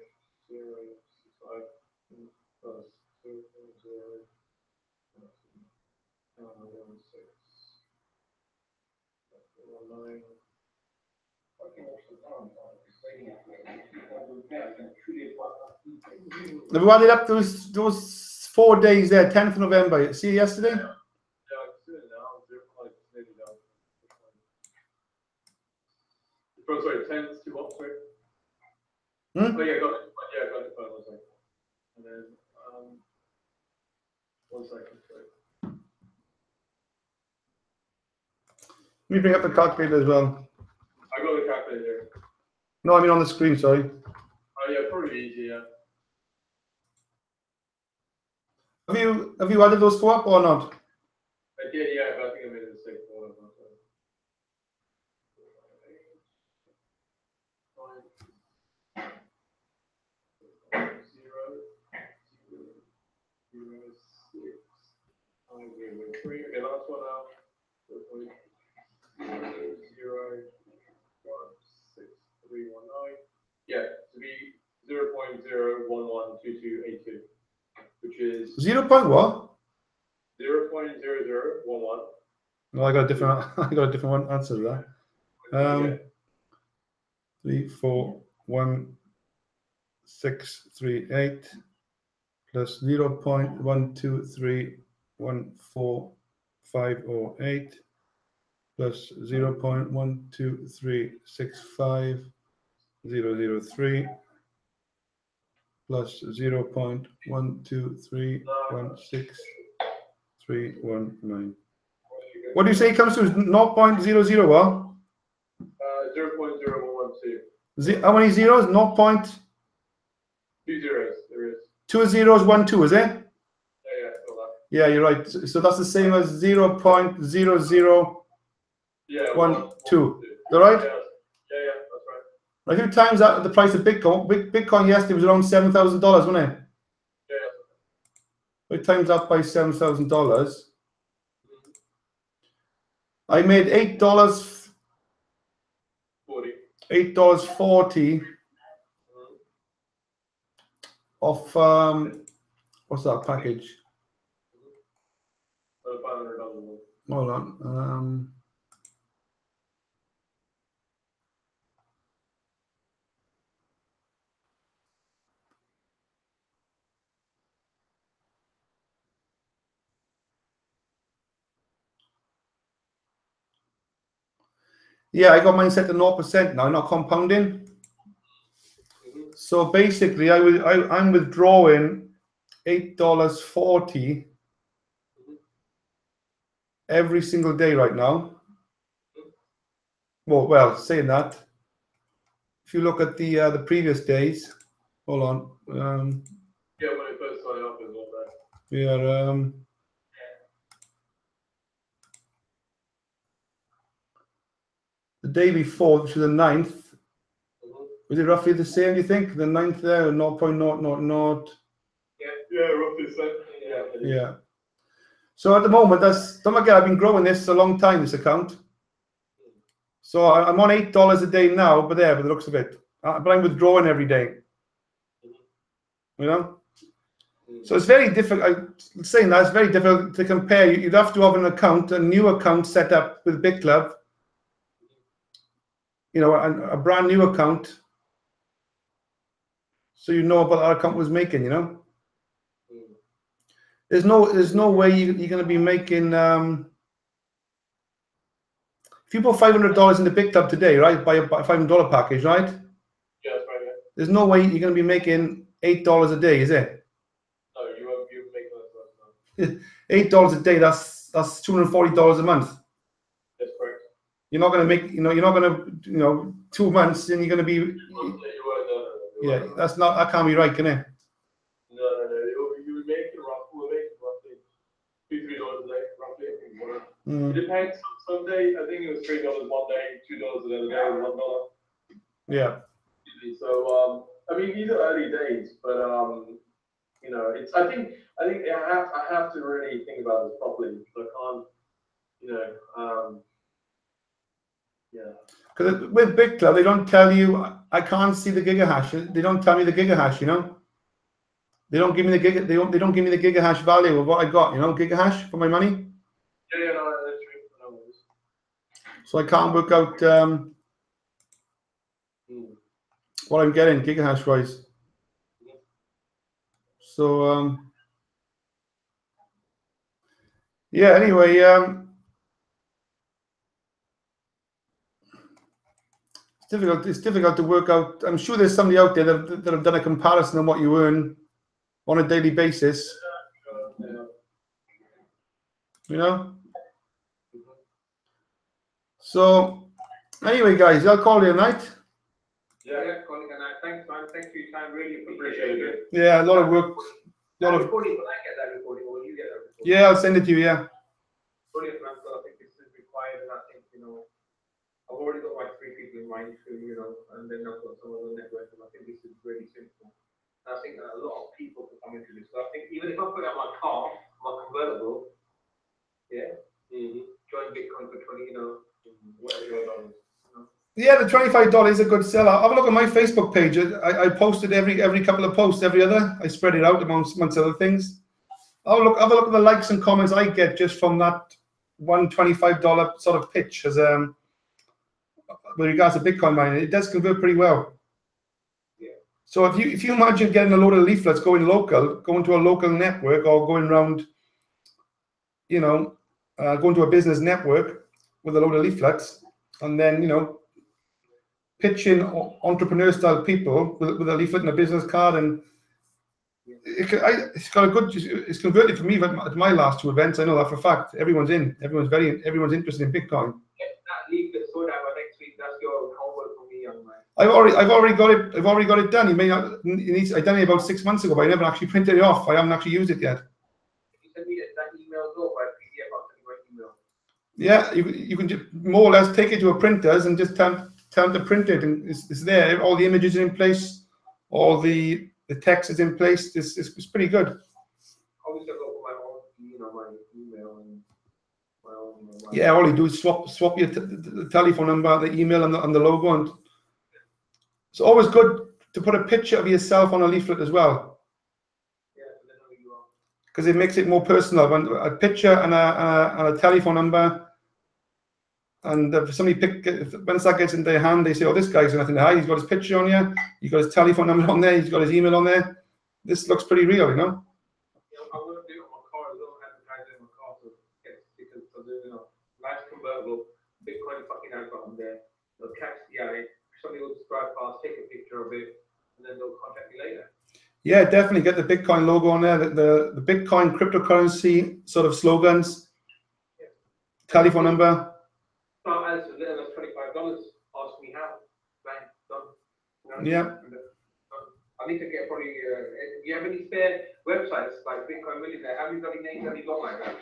plus 2.0 Have you added up those 4 days there, 10th of November. See yesterday? Yeah, I can see it now. 0.5 maybe down. Oh, sorry, 10 to what? Sorry. Oh yeah, got it. Yeah, got it. 1 second. And then 1 second. Sorry. Let me bring up the calculator as well. I got the calculator here. No, I mean on the screen, sorry. Oh yeah, probably easy, yeah. Have you added those 4 up or not? I did, yeah, but I think I made a mistake. Hold on, hold on. Okay, last one now. 0.016,319. Yeah, to be 0.0112282, which is 0 point what? 0.0011. No, I got a different. I got a different one answer to that. 3, 4, 1, 6, 3, 8 plus 0.12314508 plus 0.12365,003 plus 0.12316,319. What do you say comes to 0.00 what? 0.0112. How many zeros? 0. 2 zeros, there is. 2 zeros, 1 2, is it? Yeah, so that. Yeah, you're right. So that's the same as 0.0012. Yeah, Is that right? Yeah, that's right. I think times that the price of Bitcoin. Bitcoin yesterday was around $7,000, wasn't it? Yeah. I times that by $7,000. I made $8.40 off what's that package? $500. Hold on. Yeah, I got mine set to 0% now, not compounding. So basically, I'm withdrawing $8.40 every single day right now. Well, saying that, if you look at the previous days, hold on. Yeah, when it first started off as well, right? We are the day before, which was the 9th. Was it roughly the same, do you think? The 9th there, 0.000. Yeah, roughly the same. Yeah. So at the moment, don't forget, I've been growing this a long time, this account. So I'm on $8 a day now, but by the looks of it. But I'm withdrawing every day. You know? So it's very difficult. I'm saying that it's very difficult to compare. You'd have to have an account, a new account set up with BitClub. You know, a brand new account. So you know what our account was making, you know? There's no way you're going to be making. If you put $500 in the BitClub today, right, buy a $500 package, right? Yeah, that's right. Yeah. There's no way you're going to be making $8 a day, is it? No, you won't make that. $8 a day. That's $240 a month. That's correct. You're not going to make. You're not going to. 2 months, and you're going to be. Yeah, that's not. That can't be right, can it? No. You would make it roughly $2-3 a day, roughly. It depends. Some day, I think it was $3 one day, $2 another day, $1. Yeah. So I mean, these are early days, but you know, it's. I think I have to really think about this properly because I can't. You know. Yeah. Because with BitClub, they don't tell you. I can't see the gigahash. They don't tell me the gigahash. You know. They don't give me the They don't give me the gigahash value of what I got. You know, gigahash for my money. Yeah, no, that's true. No. So I can't work out what I'm getting gigahash wise. So Yeah. Anyway, it's difficult. It's difficult to work out. I'm sure there's somebody out there that have done a comparison on what you earn on a daily basis. You know. So anyway, guys, I'll call you a night. Yeah, calling a night. Thanks, man. Thanks for your time. Really appreciate it. Yeah, a lot of work. Recording. Will I get that recording, or will you get that recording? Yeah, I'll send it to you. Yeah. Brilliant, man. So I think this is required, and I think I've already got like 3 people in mind who and then I've got some other network, and I think this is really simple. And I think that a lot of people can come into this. So I think even if I put out my car, my convertible, join Bitcoin for 20, whatever. Yeah, the $25 is a good seller. Have a look at my Facebook page. I posted every couple of posts, every other. I spread it out amongst other things. Have a look at the likes and comments I get just from that one $25 sort of pitch as with regards to Bitcoin mining. It does convert pretty well. Yeah. So if you imagine getting a load of leaflets going to a local network, or going around, going to a business network with a load of leaflets, and then pitching entrepreneur style people with a leaflet and a business card, and it's converted for me at my last 2 events. I know that for a fact. Everyone's interested in Bitcoin. Get that leaflet sorted out by next week. That's your homework for me, young man. I've already got it done. I done it about 6 months ago, but I never actually printed it off. I haven't actually used it yet. You send me that email though, by PDF. I'll send you my email. Yeah, you can just more or less take it to a printer's and just tell them to print it, and it's there. All the images are in place, all the text is in place. It's pretty good. Obviously, I've got my own, my email and my own. Yeah, all you do is swap your the telephone number, the email, and the logo, and it's always good to put a picture of yourself on a leaflet as well. Yeah, so they know who you are. Because it makes it more personal. When a picture and a telephone number. And if somebody once that gets in their hand, they say, "Oh, this guy's nothing to hide. He's got his picture on here. He's got his telephone number on there. He's got his email on there. This looks pretty real, Yeah, I want to do it on my car as well. Advertise it on my car, so get stickers. So nice convertible, Bitcoin fucking icon on there. They'll catch the eye. Somebody will just drive past, take a picture of it, and then they'll contact me later. Yeah, definitely get the Bitcoin logo on there. The Bitcoin cryptocurrency sort of slogans. Yeah. Telephone number. As little as $25, ask me how. Bang, done. Yeah. I need to get probably. Do you have any spare websites like Bitcoin Millionaire? How many bloody names have you got like that?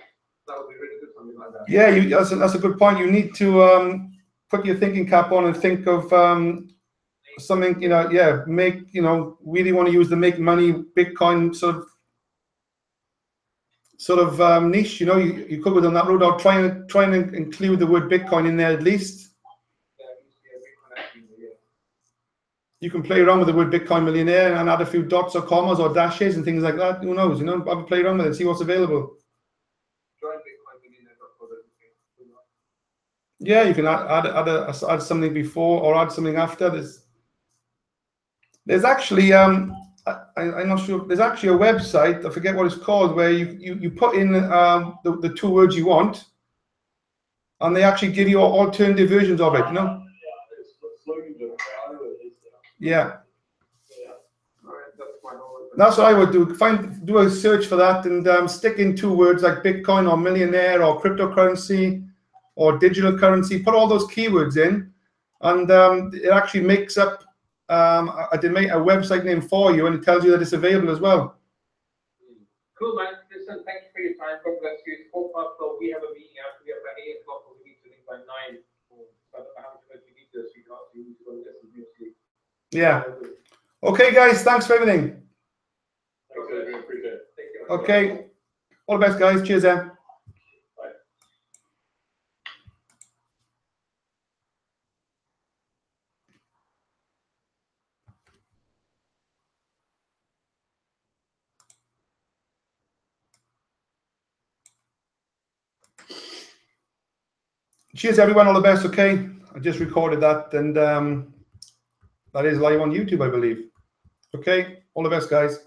That would be really good, something like that. Yeah, that's a good point. You need to put your thinking cap on and think of something. Make really want to use the make money Bitcoin sort of niche. You could go down that road, or try and include the word Bitcoin in there at least. You can play around with the word Bitcoin Millionaire and add a few dots or commas or dashes and things like that. Who knows? Have a play around with it, see what's available. Yeah, you can add something before or add something after. There's actually I'm not sure. There's actually a website, I forget what it's called, where you put in the 2 words you want, and they actually give you alternative versions of it. Yeah. That's what I would do. Do a search for that and stick in 2 words like Bitcoin or millionaire or cryptocurrency or digital currency. Put all those keywords in, and it actually makes up a website name for you, and it tells you that it's available as well. Cool, man. Listen, thank you for your time. God bless you. It's 4:12. We have a meeting after we have at 8 o'clock. We need to leave by 9. I don't know how much you need to speak after. You need to go and listen to sleep. Yeah. Okay, guys. Thanks for everything. Thanks, appreciate it. Okay. All the best, guys. Cheers, then. Bye. Cheers, everyone. All the best. Okay. I just recorded that, and that is live on YouTube, I believe. Okay. All the best, guys.